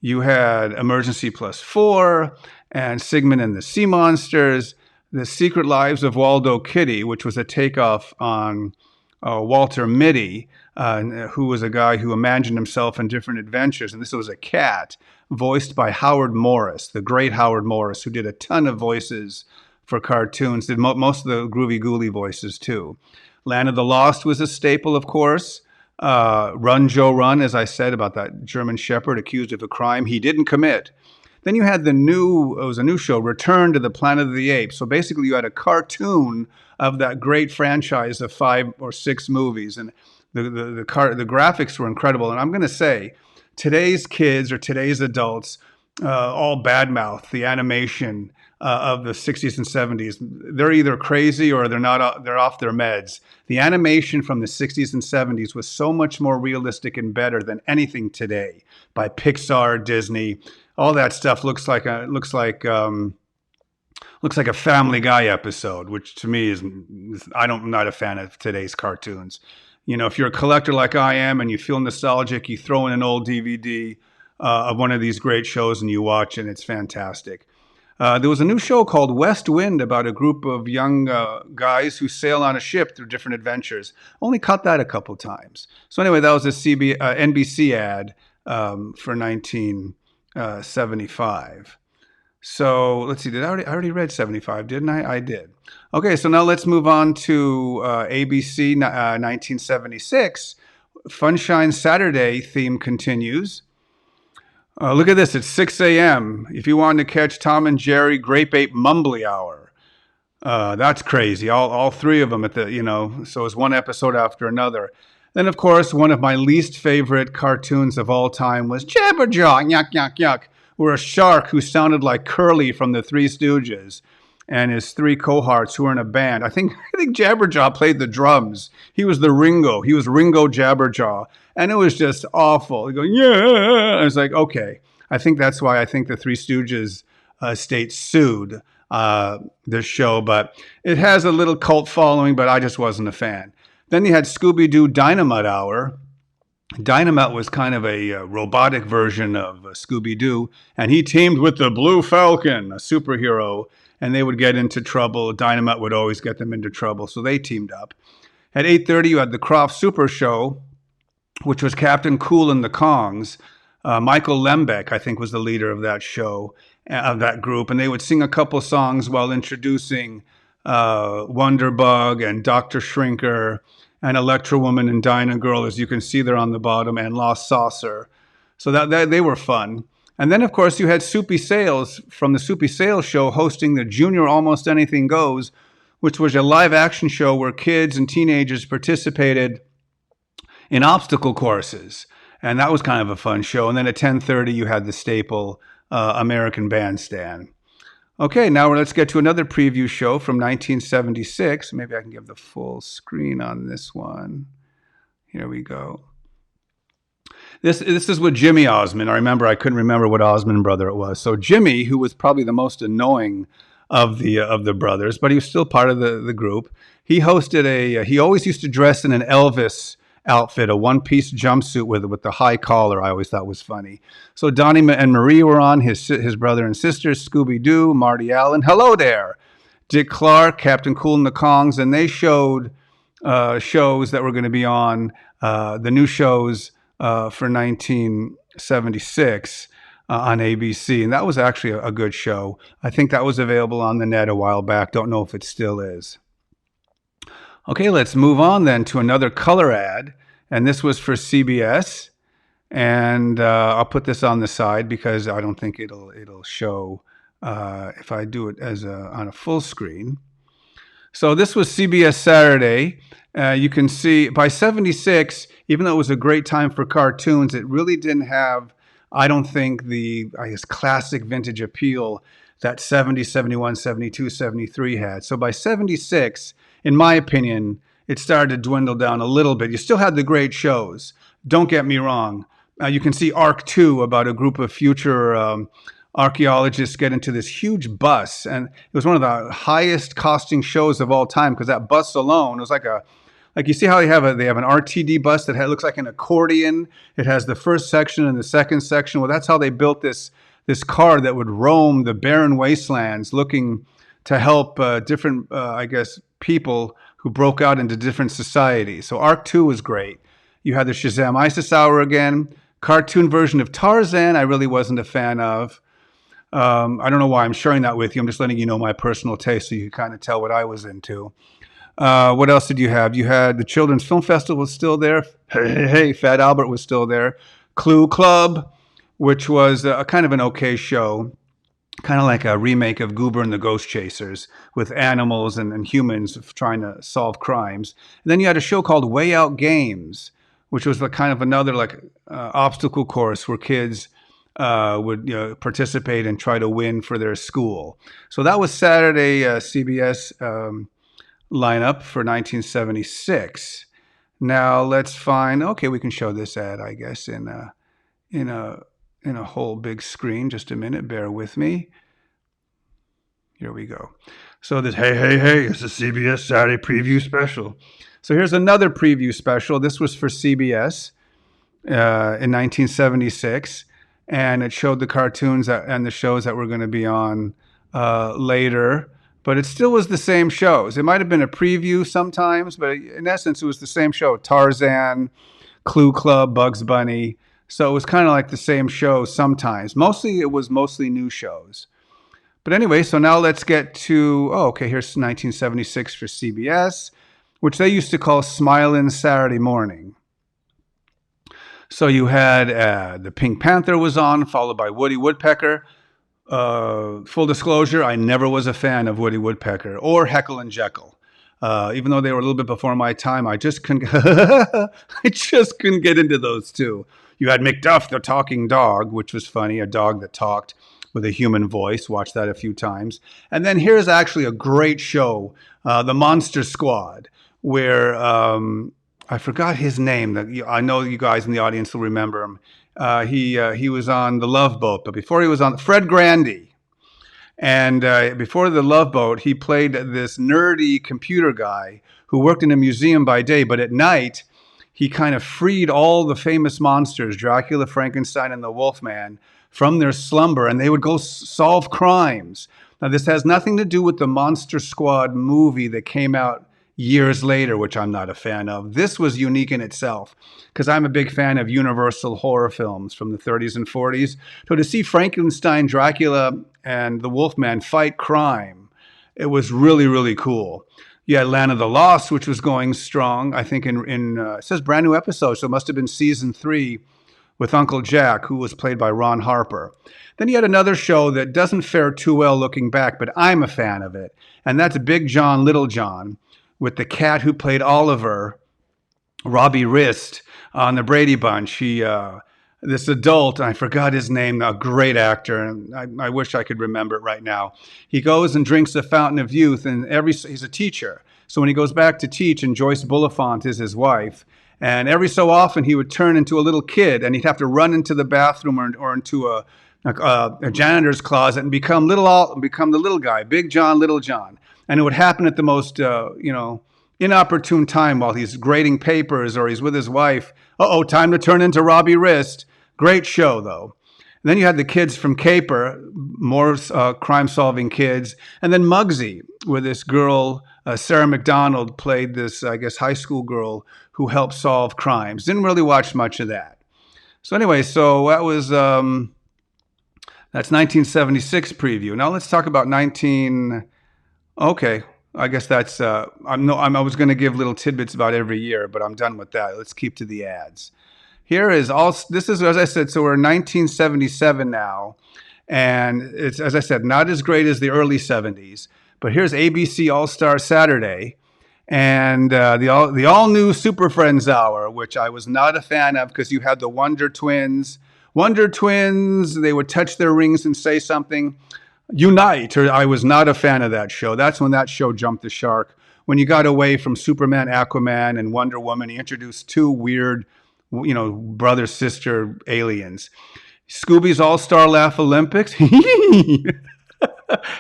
[SPEAKER 2] You had Emergency Plus 4 and Sigmund and the Sea Monsters, The Secret Lives of Waldo Kitty, which was a takeoff on Walter Mitty, who was a guy who imagined himself in different adventures. And this was a cat voiced by Howard Morris, the great Howard Morris, who did a ton of voices for cartoons, did most of the Groovy Ghoulie voices too. Land of the Lost was a staple, of course. Run, Joe, Run, as I said, about that German Shepherd accused of a crime he didn't commit. Then you had it was a new show, Return to the Planet of the Apes. So basically you had a cartoon of that great franchise of 5 or 6 movies. And the graphics were incredible. And I'm going to say, today's kids or today's adults all badmouth the animation of the 60s and 70s. They're either crazy or they're not. They're off their meds. The animation from the 60s and 70s was so much more realistic and better than anything today by Pixar, Disney. All that stuff looks like a Family Guy episode, which to me I'm not a fan of today's cartoons. You know, if you're a collector like I am and you feel nostalgic, you throw in an old DVD of one of these great shows and you watch, and it's fantastic. There was a new show called West Wind about a group of young guys who sail on a ship through different adventures. Only caught that a couple times. So anyway, that was a NBC ad for 1975. So let's see, I already read 75, didn't I? I did. Okay, so now let's move on to ABC 1976. Funshine Saturday theme continues. Look at this, it's 6 a.m. If you wanted to catch Tom and Jerry Grape Ape Mumbly Hour. That's crazy. All 3 of them so it's one episode after another. Then, of course, one of my least favorite cartoons of all time was Jabberjaw, yuck, yuck, yuck, where a shark who sounded like Curly from the Three Stooges and his 3 cohorts who were in a band. I think Jabberjaw played the drums. He was the Ringo. He was Ringo Jabberjaw. And it was just awful. They go, yeah. I was like, okay. I think that's why I think the Three Stooges estate sued this show. But it has a little cult following, but I just wasn't a fan. Then you had Scooby-Doo Dynamite Hour. Dynamite was kind of a robotic version of Scooby-Doo. And he teamed with the Blue Falcon, a superhero. And they would get into trouble. Dynamite would always get them into trouble. So they teamed up. At 8:30, you had the Croft Super Show, which was Captain Cool and the Kongs, Michael Lembeck, I think, was the leader of that show, of that group, and they would sing a couple songs while introducing Wonderbug and Dr. Shrinker and Electro Woman and Dyna Girl, as you can see there on the bottom, and Lost Saucer. So that they were fun. And then, of course, you had Soupy Sales from the Soupy Sales show hosting the Junior Almost Anything Goes, which was a live action show where kids and teenagers participated in obstacle courses. And that was kind of a fun show. And then at 10:30, you had the staple American Bandstand. Okay, now let's get to another preview show from 1976. Maybe I can give the full screen on this one. Here we go. This is with Jimmy Osmond. I couldn't remember what Osmond brother it was. So Jimmy, who was probably the most annoying of the brothers, but he was still part of the group. He hosted he always used to dress in an Elvis outfit, a one-piece jumpsuit with the high collar. I always thought was funny. So Donnie and Marie were on, his brother and sister, Scooby-Doo, Marty Allen. Hello there. Dick Clark, Captain Cool and the Kongs, and they showed shows that were going to be on, the new shows for 1976 on ABC. And that was actually a good show. I think that was available on the net a while back. Don't know if it still is. Okay, let's move on then to another color ad. And this was for CBS. And I'll put this on the side because I don't think it'll show if I do it on a full screen. So this was CBS Saturday. You can see by 76, even though it was a great time for cartoons, it really didn't have, I don't think, the classic vintage appeal that 70, 71, 72, 73 had. So by 76, in my opinion, it started to dwindle down a little bit. You still had the great shows. Don't get me wrong. You can see Arc 2 about a group of future archaeologists get into this huge bus. And it was one of the highest costing shows of all time because that bus alone was like you see how they have an RTD bus that looks like an accordion. It has the first section and the second section. Well, that's how they built this car that would roam the barren wastelands looking to help different, people who broke out into different societies. So Arc 2 was great. You had the Shazam Isis Hour again. Cartoon version of Tarzan I really wasn't a fan of. I don't know why I'm sharing that with you. I'm just letting you know my personal taste so you can kind of tell what I was into. What else did you have? You had the Children's Film Festival was still there. Hey, Fat Albert was still there. Clue Club, which was a kind of an okay show. Kind of like a remake of Goober and the Ghost Chasers with animals and humans trying to solve crimes. And then you had a show called Way Out Games, which was kind of another obstacle course where kids would participate and try to win for their school. So that was Saturday CBS lineup for 1976. Now let's find. Okay, we can show this ad, I guess, in a whole big screen. Just a minute, bear with me. Here we go. So this, hey, it's a CBS Saturday preview special. So here's another preview special. This was for CBS in 1976, and it showed the cartoons and the shows that were going to be on later. But it still was the same shows. It might have been a preview sometimes, but in essence, it was the same show. Tarzan, Clue Club, Bugs Bunny. So it was kind of like the same show sometimes. It was mostly new shows. But anyway, so now let's get to, here's 1976 for CBS, which they used to call Smilin' Saturday Morning. So you had the Pink Panther was on, followed by Woody Woodpecker. Full disclosure, I never was a fan of Woody Woodpecker or Heckle and Jekyll. Even though they were a little bit before my time, I just couldn't get into those two. You had McDuff, the talking dog, which was funny, a dog that talked with a human voice. Watched that a few times. And then here's actually a great show, The Monster Squad, where I forgot his name. I know you guys in the audience will remember him. He was on The Love Boat, but before he was on Fred Grandy. And before The Love Boat, he played this nerdy computer guy who worked in a museum by day, but at night, he kind of freed all the famous monsters, Dracula, Frankenstein, and the Wolfman, from their slumber, and they would go solve crimes. Now, this has nothing to do with the Monster Squad movie that came out years later, which I'm not a fan of. This was unique in itself because I'm a big fan of Universal horror films from the 30s and 40s. So to see Frankenstein, Dracula, and the Wolfman fight crime, it was really, really cool. You had Land of the Lost, which was going strong. I think it says brand new episode, so it must have been season 3 with Uncle Jack, who was played by Ron Harper. Then you had another show that doesn't fare too well looking back, but I'm a fan of it, and that's Big John, Little John, with the cat who played Oliver, Robbie Rist, on the Brady Bunch. This adult, I forgot his name, a great actor, and I wish I could remember it right now. He goes and drinks the Fountain of Youth, and he's a teacher. So when he goes back to teach, and Joyce Bulifant is his wife, and every so often he would turn into a little kid, and he'd have to run into the bathroom or into a janitor's closet and become the little guy, Big John, Little John. And it would happen at the most, inopportune time while he's grading papers or he's with his wife. Time to turn into Robbie Rist. Great show, though. And then you had the kids from Caper, more crime-solving kids. And then Muggsy, where this girl, Sarah McDonald, played this, I guess, high school girl who helped solve crimes. Didn't really watch much of that. So anyway, that was that's 1976 preview. Now let's talk about Okay, I guess that's. I was going to give little tidbits about every year, but I'm done with that. Let's keep to the ads. This is, as I said, so we're in 1977 now, and it's, as I said, not as great as the early 70s. But here's ABC All-Star Saturday, and the all-new Super Friends Hour, which I was not a fan of because you had the Wonder Twins. They would touch their rings and say something. Unite, or I was not a fan of that show. That's when that show jumped the shark. When you got away from Superman, Aquaman, and Wonder Woman, he introduced 2 weird, brother-sister aliens. Scooby's All-Star Laugh Olympics.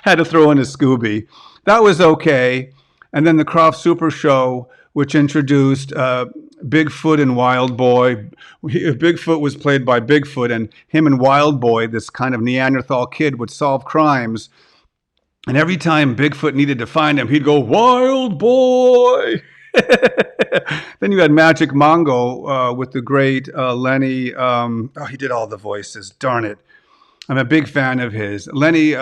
[SPEAKER 2] Had to throw in a Scooby. That was okay. And then the Croft Super Show, which introduced Bigfoot and Wild Boy. Bigfoot was played by Bigfoot, and him and Wild Boy, this kind of Neanderthal kid, would solve crimes. And every time Bigfoot needed to find him, he'd go, "Wild Boy!" Then you had Magic Mongo with the great Lenny. He did all the voices. Darn it. I'm a big fan of his. Lenny,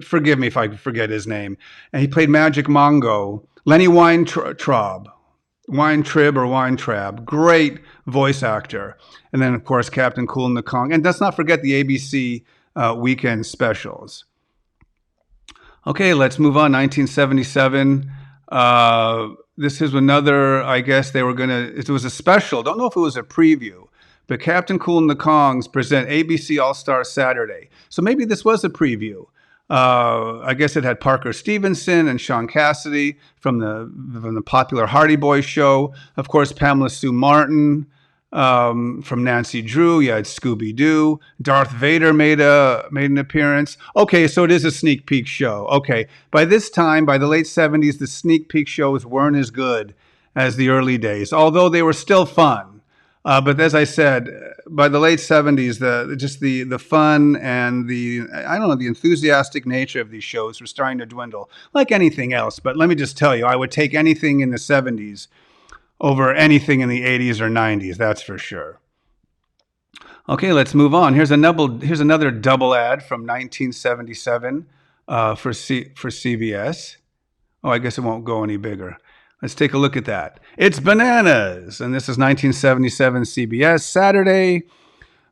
[SPEAKER 2] forgive me if I forget his name. And he played Magic Mongo. Lenny Weintraub. Weintraub. Great voice actor. And then, of course, Captain Cool and the Kong. And let's not forget the ABC weekend specials. Okay, let's move on. 1977. This is another, I guess it was a special. Don't know if it was a preview. But Captain Cool and the Kongs present ABC All-Star Saturday. So maybe this was a preview. I guess it had Parker Stevenson and Sean Cassidy from the popular Hardy Boys show. Of course, Pamela Sue Martin from Nancy Drew. You had Scooby-Doo. Darth Vader made an appearance. Okay, so it is a sneak peek show. Okay, by this time, by the late 70s, the sneak peek shows weren't as good as the early days, although they were still fun. But as I said, by the late 70s, the fun and the enthusiastic nature of these shows were starting to dwindle, like anything else. But let me just tell you, I would take anything in the 70s over anything in the 80s or 90s, that's for sure. Okay, let's move on. Here's another double ad from 1977 for CBS. Oh, I guess it won't go any bigger. Let's take a look at that. It's bananas. And this is 1977 CBS Saturday.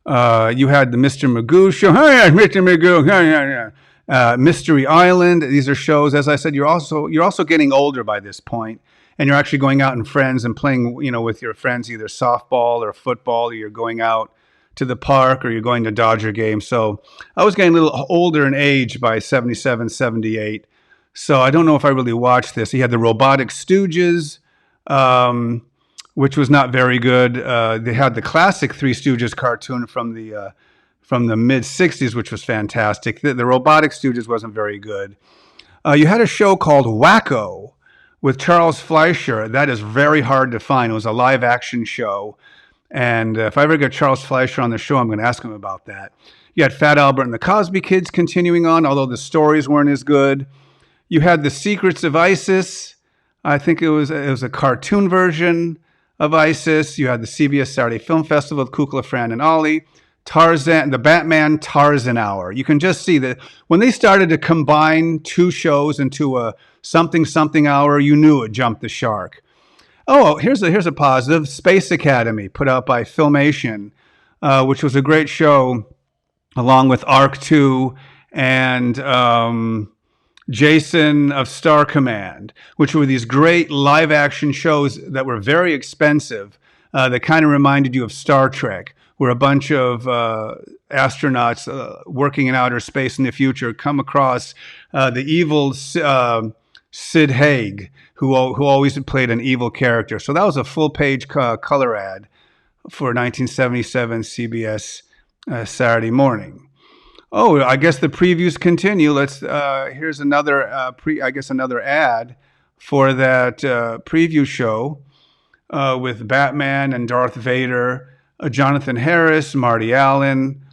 [SPEAKER 2] You had the Mr. Magoo show. Hi, Mr. Magoo. Mystery Island. These are shows. As I said, you're also getting older by this point, and you're actually going out and friends and playing, with your friends, either softball or football, or you're going out to the park, or you're going to Dodger games. So I was getting a little older in age by 77, 78. So I don't know if I really watched this. He had the Robotic Stooges, which was not very good. They had the classic Three Stooges cartoon from the mid 60s, which was fantastic. The Robotic Stooges wasn't very good. You had a show called Wacko with Charles Fleischer. That is very hard to find. It was a live action show. And if I ever get Charles Fleischer on the show, I'm going to ask him about that. You had Fat Albert and the Cosby Kids continuing on, although the stories weren't as good. You had The Secrets of Isis. I think it was a cartoon version of ISIS. You had the CBS Saturday Film Festival with Kukla, Fran, and Ollie. Tarzan, the Batman Tarzan Hour. You can just see that when they started to combine two shows into a something hour, you knew it jumped the shark. Oh, here's a positive. Space Academy, put out by Filmation, which was a great show, along with Arc 2 and Jason of Star Command, which were these great live action shows that were very expensive, that kind of reminded you of Star Trek, where a bunch of astronauts working in outer space in the future come across the evil Sid Haig, who always played an evil character. So that was a full-page color ad for 1977 CBS Saturday morning. Oh, I guess the previews continue. Here's another another ad for that preview show with Batman and Darth Vader, Jonathan Harris, Marty Allen,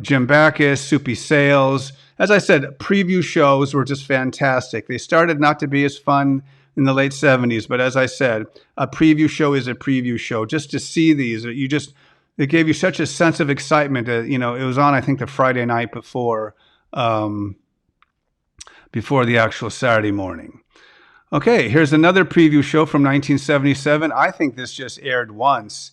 [SPEAKER 2] Jim Backus, Soupy Sales. As I said, preview shows were just fantastic. They started not to be as fun in the late 70s, but as I said, a preview show is a preview show. Just to see these, it gave you such a sense of excitement. It was on, I think, the Friday night before the actual Saturday morning. Okay, here's another preview show from 1977. I think this just aired once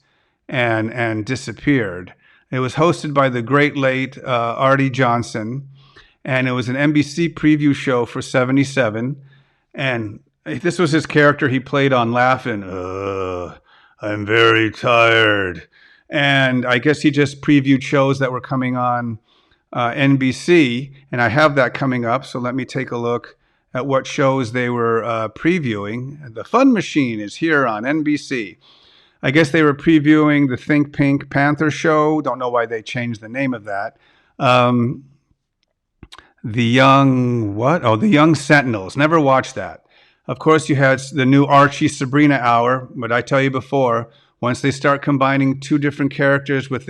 [SPEAKER 2] and disappeared. It was hosted by the great late Artie Johnson, and it was an NBC preview show for 77. And this was his character he played on Laugh-In. I'm very tired. And I guess he just previewed shows that were coming on NBC, and I have that coming up. So let me take a look at what shows they were previewing. The Fun Machine is here on NBC. I guess they were previewing the Think Pink Panther show. Don't know why they changed the name of that. The Young Sentinels. Never watched that. Of course, you had the new Archie Sabrina hour, but I tell you before, once they start combining two different characters with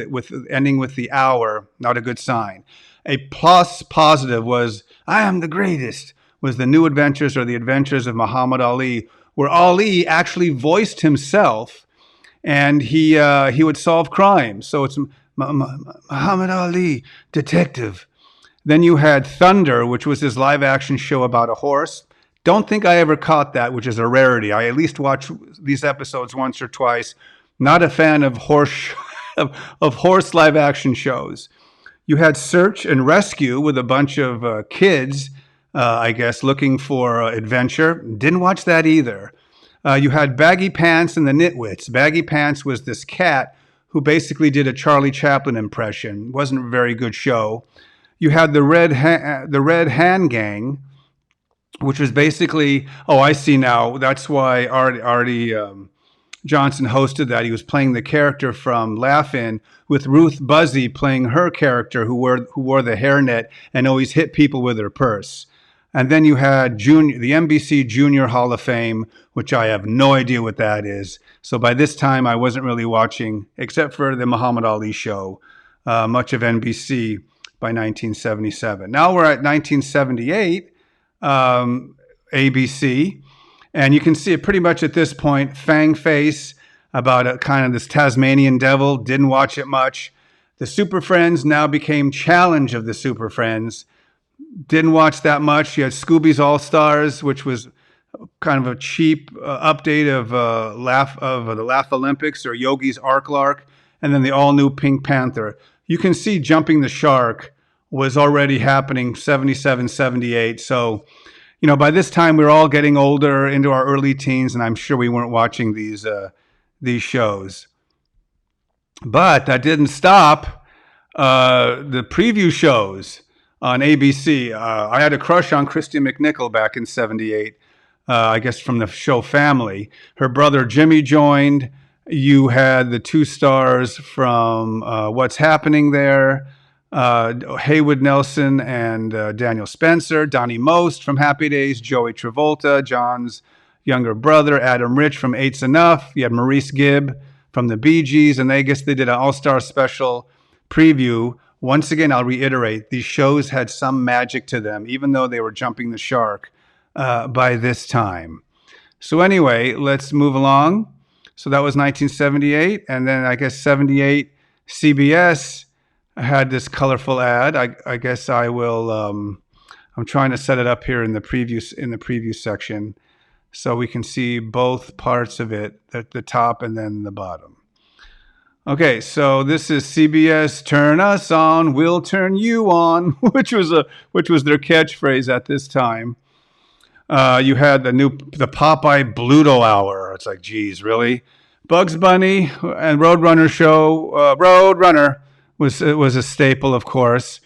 [SPEAKER 2] ending with the hour, not a good sign. A positive was I Am the Greatest, was the New Adventures or the Adventures of Muhammad Ali, where Ali actually voiced himself, and he would solve crimes. So it's Muhammad Ali, detective. Then you had Thunder, which was his live action show about a horse. Don't think I ever caught that, which is a rarity. I at least watched these episodes once or twice. Not a fan of horse live action shows. You had Search and Rescue with a bunch of kids, I guess, looking for adventure. Didn't watch that either. You had Baggy Pants and the Nitwits. Baggy Pants was this cat who basically did a Charlie Chaplin impression. Wasn't a very good show. You had the Red Hand Gang, which was basically, I see now. That's why Artie Johnson hosted that. He was playing the character from Laugh-In, with Ruth Buzzy playing her character who wore the hairnet and always hit people with her purse. And then you had the NBC Junior Hall of Fame, which I have no idea what that is. So by this time, I wasn't really watching, except for the Muhammad Ali show, much of NBC by 1977. Now we're at 1978, ABC. And you can see it pretty much at this point. Fang Face, about a kind of this Tasmanian devil. Didn't watch it much. The Super Friends now became Challenge of the Super Friends. Didn't watch that much. You had Scooby's All Stars, which was kind of a cheap update of the Laugh Olympics, or Yogi's Ark Lark, and then the all-new Pink Panther. You can see Jumping the Shark was already happening 77, 78. So, by this time we were all getting older, into our early teens, and I'm sure we weren't watching these shows. But that didn't stop the preview shows on ABC. I had a crush on Christy McNichol back in 78, I guess from the show Family. Her brother Jimmy joined. You had the two stars from What's Happening There, Haywood Nelson and Daniel Spencer, Donnie Most from Happy Days, Joey Travolta, John's younger brother, Adam Rich from Eight's Enough. You had Maurice Gibb from the Bee Gees, and I guess they did an all-star special preview. Once again, I'll reiterate, these shows had some magic to them, even though they were jumping the shark by this time. So anyway, let's move along. So that was 1978, and then I guess 78, CBS had this colorful ad. I guess I will. I'm trying to set it up here in the preview section, so we can see both parts of it, the top and then the bottom. Okay, so this is CBS. Turn us on, we'll turn you on, which was their catchphrase at this time. You had the Popeye Bluto Hour. It's like, geez, really? Bugs Bunny and Roadrunner show. Roadrunner was a staple, of course.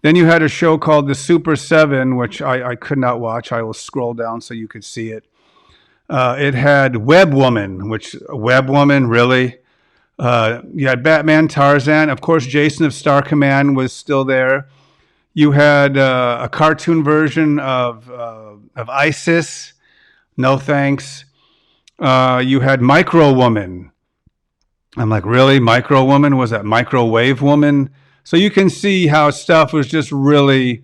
[SPEAKER 2] Then you had a show called The Super 7, which I could not watch. I will scroll down so you could see it. It had Web Woman, really? You had Batman, Tarzan. Of course, Jason of Star Command was still there. You had a cartoon version of ISIS. No thanks. You had Micro Woman. I'm like, really? Micro Woman? Was that Microwave Woman? So you can see how stuff was just really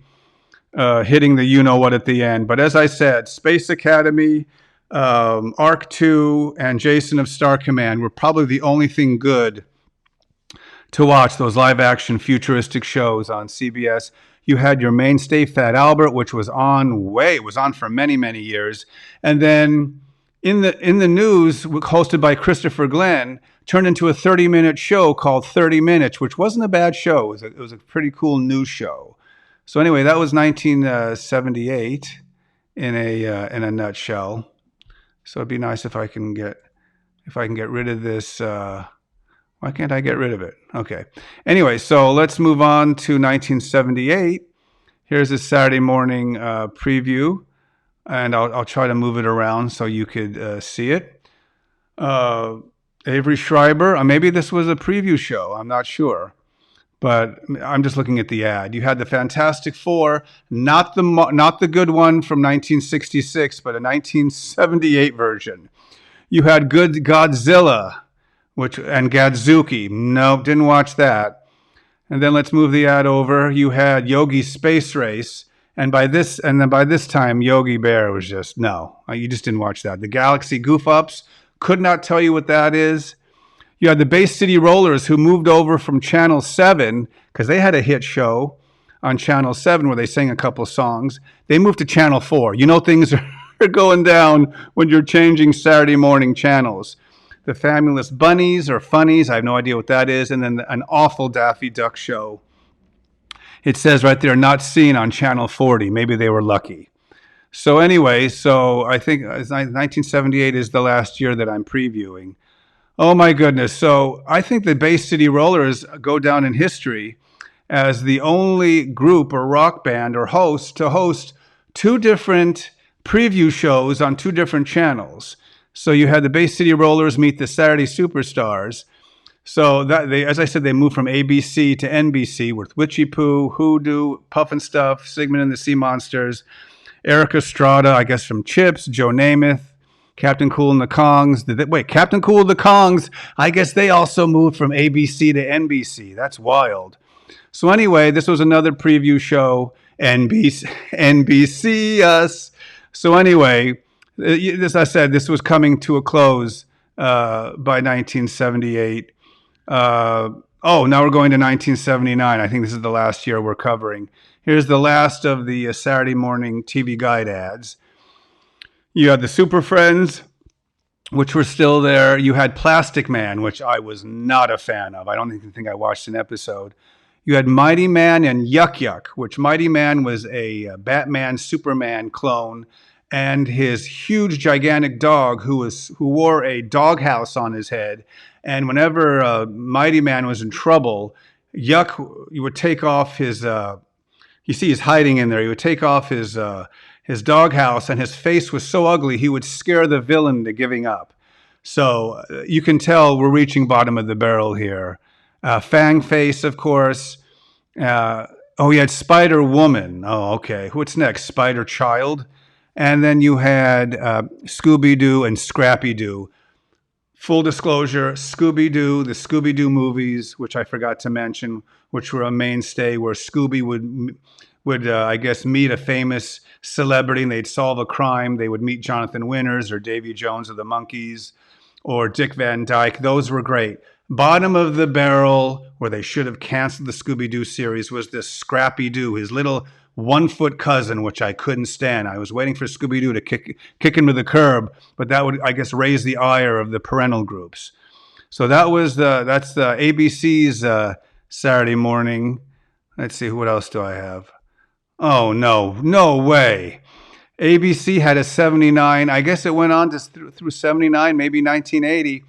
[SPEAKER 2] hitting the you-know-what at the end. But as I said, Space Academy, Arc 2, and Jason of Star Command were probably the only thing good to watch, those live-action futuristic shows on CBS. You had your mainstay, Fat Albert, which was on for many, many years. And then in the news, hosted by Christopher Glenn, turned into a 30-minute show called 30 Minutes, which wasn't a bad show. It was a pretty cool news show. So anyway, that was 1978 in a nutshell. So it'd be nice if I can get rid of this. Why can't I get rid of it? Okay. Anyway, so let's move on to 1978. Here's a Saturday morning preview, and I'll try to move it around so you could see it. Avery Schreiber. Maybe this was a preview show. I'm not sure, but I'm just looking at the ad. You had the Fantastic Four, not the good one from 1966, but a 1978 version. You had Good Godzilla, and Gadzuki. Nope, didn't watch that. And then let's move the ad over. You had Yogi Space Race, and by this time, Yogi Bear was just no. You just didn't watch that. The Galaxy Goof Ups. Could not tell you what that is. You had the Bay City Rollers, who moved over from Channel 7 because they had a hit show on Channel 7 where they sang a couple songs. They moved to Channel 4. You know things are going down when you're changing Saturday morning channels. The Fabulous Bunnies or Funnies, I have no idea what that is, and then an awful Daffy Duck show. It says right there, not seen on Channel 40. Maybe they were lucky. So anyway, I think 1978 is the last year that I'm previewing. Oh my goodness. So I think the Bay City Rollers go down in history as the only group or rock band or host to host two different preview shows on two different channels. So you had the Bay City Rollers meet the Saturday Superstars. So as I said, they moved from ABC to NBC with Witchy Poo, Hoodoo, Puffin Stuff, Sigmund and the Sea Monsters, Eric Estrada, I guess from Chips, Joe Namath, Captain Cool and the Kongs. Captain Cool and the Kongs, I guess they also moved from ABC to NBC. That's wild. So anyway, this was another preview show, NBC us. So anyway, as I said, this was coming to a close by 1978. Now we're going to 1979. I think this is the last year we're covering. Here's the last of the Saturday morning TV guide ads. You had the Super Friends, which were still there. You had Plastic Man, which I was not a fan of. I don't even think I watched an episode. You had Mighty Man and Yuck Yuck, which Mighty Man was a Batman Superman clone, and his huge gigantic dog who wore a doghouse on his head. And whenever Mighty Man was in trouble, Yuck would take off his you see he's hiding in there. He would take off his doghouse, and his face was so ugly he would scare the villain into giving up. So you can tell we're reaching bottom of the barrel here. Fang Face, of course. He had Spider Woman. Oh, okay. What's next? Spider Child. And then you had Scooby-Doo and Scrappy-Doo. Full disclosure, Scooby-Doo, the Scooby-Doo movies, which I forgot to mention, which were a mainstay where Scooby would I guess, meet a famous celebrity and they'd solve a crime. They would meet Jonathan Winters or Davy Jones of the Monkees or Dick Van Dyke. Those were great. Bottom of the barrel, where they should have canceled the Scooby-Doo series, was this Scrappy-Doo, his little 1-foot cousin, which I couldn't stand. I was waiting for Scooby-Doo to kick him to the curb, but that would, I guess, raise the ire of the parental groups. So that's the ABC's Saturday morning. Let's see, what else do I have? Oh, no way. ABC had a 79. I guess it went on to through 79, maybe 1980.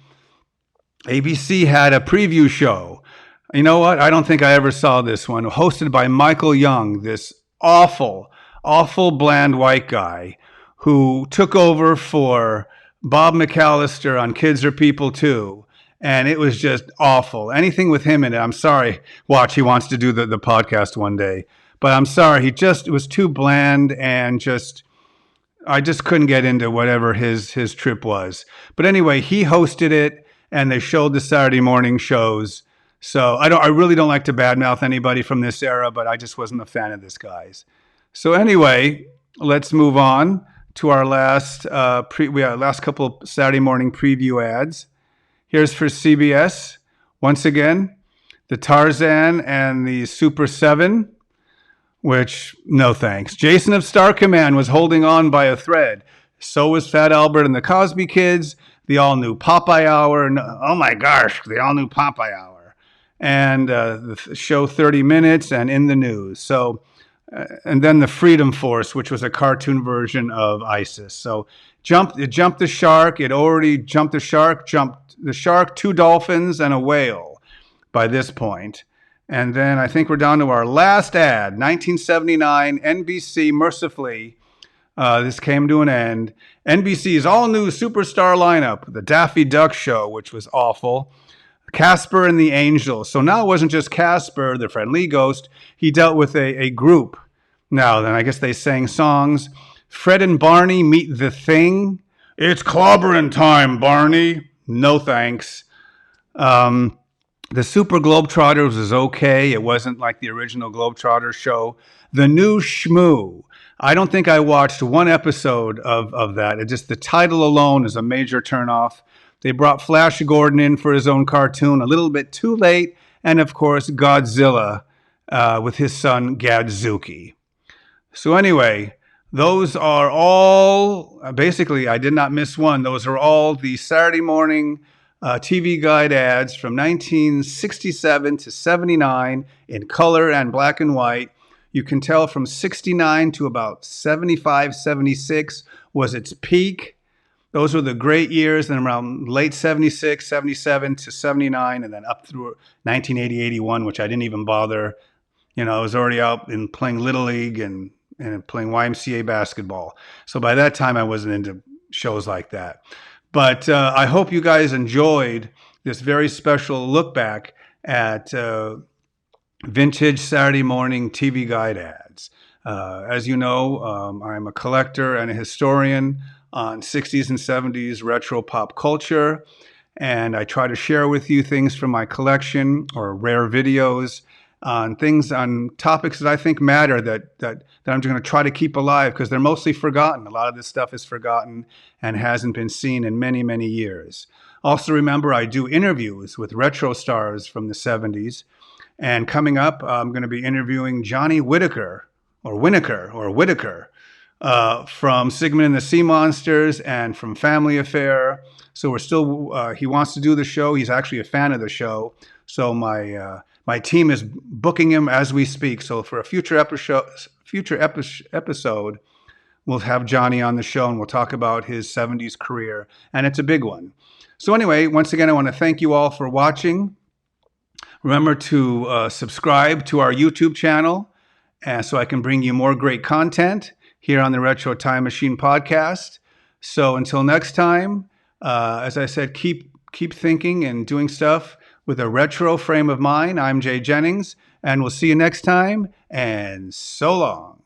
[SPEAKER 2] ABC had a preview show. You know what? I don't think I ever saw this one. Hosted by Michael Young, this awful bland white guy who took over for Bob McAllister on Kids Are People Too. And it was just awful. Anything with him in it, I'm sorry. Watch, he wants to do the podcast one day. But I'm sorry, it was too bland and I just couldn't get into whatever his trip was. But anyway, he hosted it and they showed the Saturday morning shows. So I really don't like to badmouth anybody from this era, but I just wasn't a fan of this guy's. So anyway, let's move on to our last couple of Saturday morning preview ads. Here's for CBS. Once again, the Tarzan and the Super 7, which, no thanks. Jason of Star Command was holding on by a thread. So was Fat Albert and the Cosby Kids. The all-new Popeye Hour. Oh my gosh, the all-new Popeye Hour. And the show 30 Minutes and In the News. So, and then the Freedom Force, which was a cartoon version of ISIS. So it jumped the shark. It already jumped the shark, 2 dolphins, and a whale by this point. And then I think we're down to our last ad, 1979, NBC, mercifully, this came to an end. NBC's all-new superstar lineup, the Daffy Duck Show, which was awful. Casper and the Angels. So now it wasn't just Casper, the friendly ghost. He dealt with a group. Now then, I guess they sang songs. Fred and Barney meet the Thing. It's clobbering time, Barney. No thanks. The Super Globetrotters was okay. It wasn't like the original Globetrotters show. The New Shmoo. I don't think I watched one episode of that. The title alone is a major turnoff. They brought Flash Gordon in for his own cartoon a little bit too late. And of course, Godzilla with his son Gadzuki. So anyway, those are all, basically, I did not miss one. Those are all the Saturday morning TV guide ads from 1967 to 79 in color and black and white. You can tell from 69 to about 75, 76 was its peak. Those were the great years. Then around late 76, 77 to 79, and then up through 1980, 81, which I didn't even bother. I was already out in playing Little League and playing YMCA basketball. So by that time, I wasn't into shows like that. But I hope you guys enjoyed this very special look back at vintage Saturday morning TV guide ads. As you know, I'm a collector and a historian on 60s and 70s retro pop culture, and I try to share with you things from my collection or rare videos on topics that I think matter that I'm going to try to keep alive because they're mostly forgotten. A lot of this stuff is forgotten and hasn't been seen in many, many years. Also remember, I do interviews with retro stars from the 70s. And coming up, I'm going to be interviewing Johnny Whitaker from Sigmund and the Sea Monsters and from Family Affair. So we're still, he wants to do the show. He's actually a fan of the show. So my team is booking him as we speak. So for a future episode, we'll have Johnny on the show and we'll talk about his 70s career. And it's a big one. So anyway, once again, I want to thank you all for watching. Remember to subscribe to our YouTube channel so I can bring you more great content here on the Retro Time Machine podcast. So until next time, as I said, keep thinking and doing stuff with a retro frame of mind. I'm Jay Jennings, and we'll see you next time, and so long.